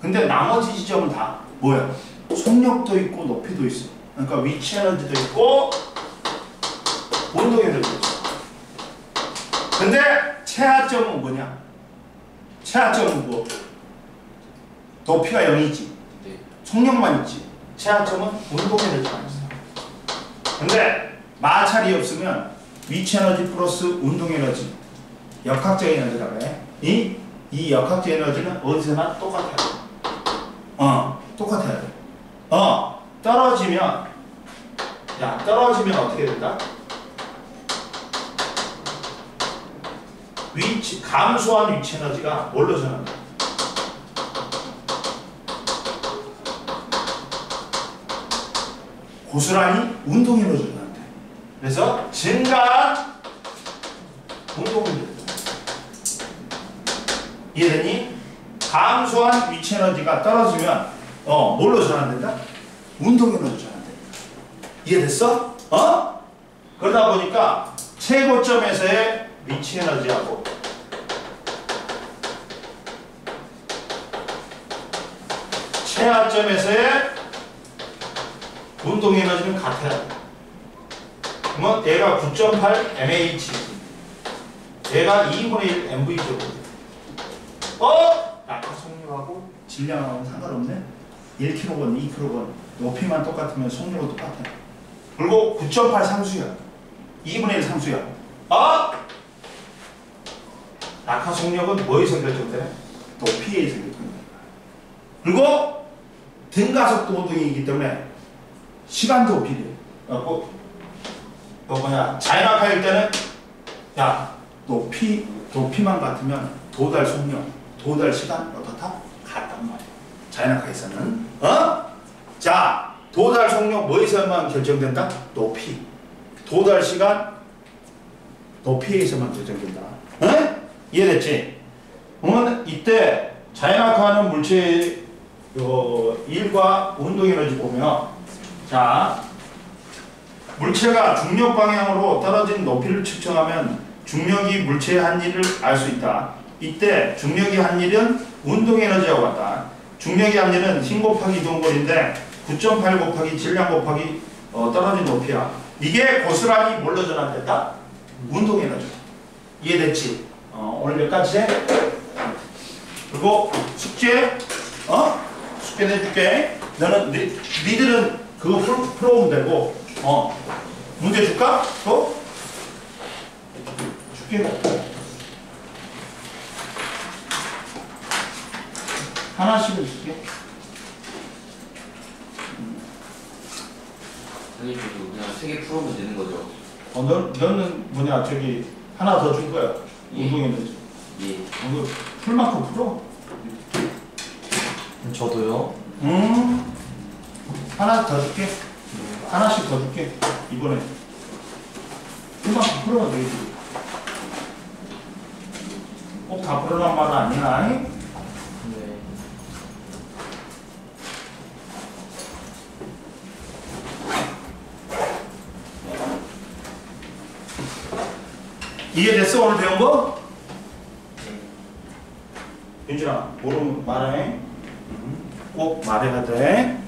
[SPEAKER 1] 근데 나머지 지점은 다 뭐야? 속력도 있고 높이도 있어. 그러니까 위치 에너지도 있고 운동 에너지도 있어. 근데 최하점은 뭐냐? 최하점은 뭐? 높이가 0이지. 속력만 있지. 최하점은 운동 에너지만 있어. 근데 마찰이 없으면 위치 에너지 플러스 운동 에너지, 역학적 에너지라고 해. 이 역학적 에너지는 어디서나 똑같아야 돼. 똑같아야 돼. 떨어지면 자, 떨어지면 어떻게 된다? 감소한 위치 에너지가 뭘로 전한다? 고스란히 운동 에너지로 전한대. 그래서 증가한 운동 에너지. 이해되니? 감소한 위치 에너지가 떨어지면 뭘로 전환된다? 운동 에너지로 전환된다. 이해됐어? 그러다 보니까 최고점에서의 위치 에너지하고 최하점에서의 운동 에너지는 같아야 돼. 그러면 얘가 9.8 mAh, 얘가 2분의 1 mV죠. 낙하 속력하고 질량하고는 상관없네. 1kg건 2kg건 높이만 똑같으면 속력은 똑같아. 그리고 9.8 상수야. 2분의 1 상수야. 낙하 속력은 뭐에서 결정돼? 높이에서 결정돼. 그리고 등가속도 운동이기 때문에 시간도 필요해. 자연낙하일 때는 높이만 같으면 도달 속력, 도달 시간 어떻다? 같단 말이야. 자연낙하에서는. 자, 도달 속력 뭐에서만 결정된다? 높이. 도달 시간 높이에서만 결정된다. 이해됐지? 그러면 이때 자연낙하하는 물체의 일과 운동 에너지 보면, 자, 물체가 중력 방향으로 떨어진 높이를 측정하면 중력이 물체의 한 일을 알 수 있다. 이때 중력이 한 일은 운동 에너지하고 같다. 중력이 한 일은 힘 곱하기 이동거리인데 9.8 곱하기 질량 곱하기 떨어진 높이야. 이게 고스란히 뭘로 전환됐다? 운동 에너지. 이해됐지? 오늘 여기까지 해. 그리고 숙제 숙제 내줄게. 너는 니들은 그거 풀어오면 되고 문제 줄까? 또? 줄게. 하나씩은 줄게.
[SPEAKER 2] 선생님 그냥 3개 풀어오면 되는 거죠?
[SPEAKER 1] 너는 뭐냐 저기 하나 더 줄 거야.
[SPEAKER 2] 예.
[SPEAKER 1] 운동 에너지.
[SPEAKER 2] 예.
[SPEAKER 1] 이거 풀만큼 풀어.
[SPEAKER 3] 저도요.
[SPEAKER 1] 하나 더 줄게. 하나씩 더 줄게. 이번에 풀만큼 풀어야 되겠지. 꼭 다 풀어란 말은 아니야.
[SPEAKER 3] 네.
[SPEAKER 1] 이해됐어? 오늘 배운 거? 윤준아, 모르면 말해. 꼭 말해야 돼.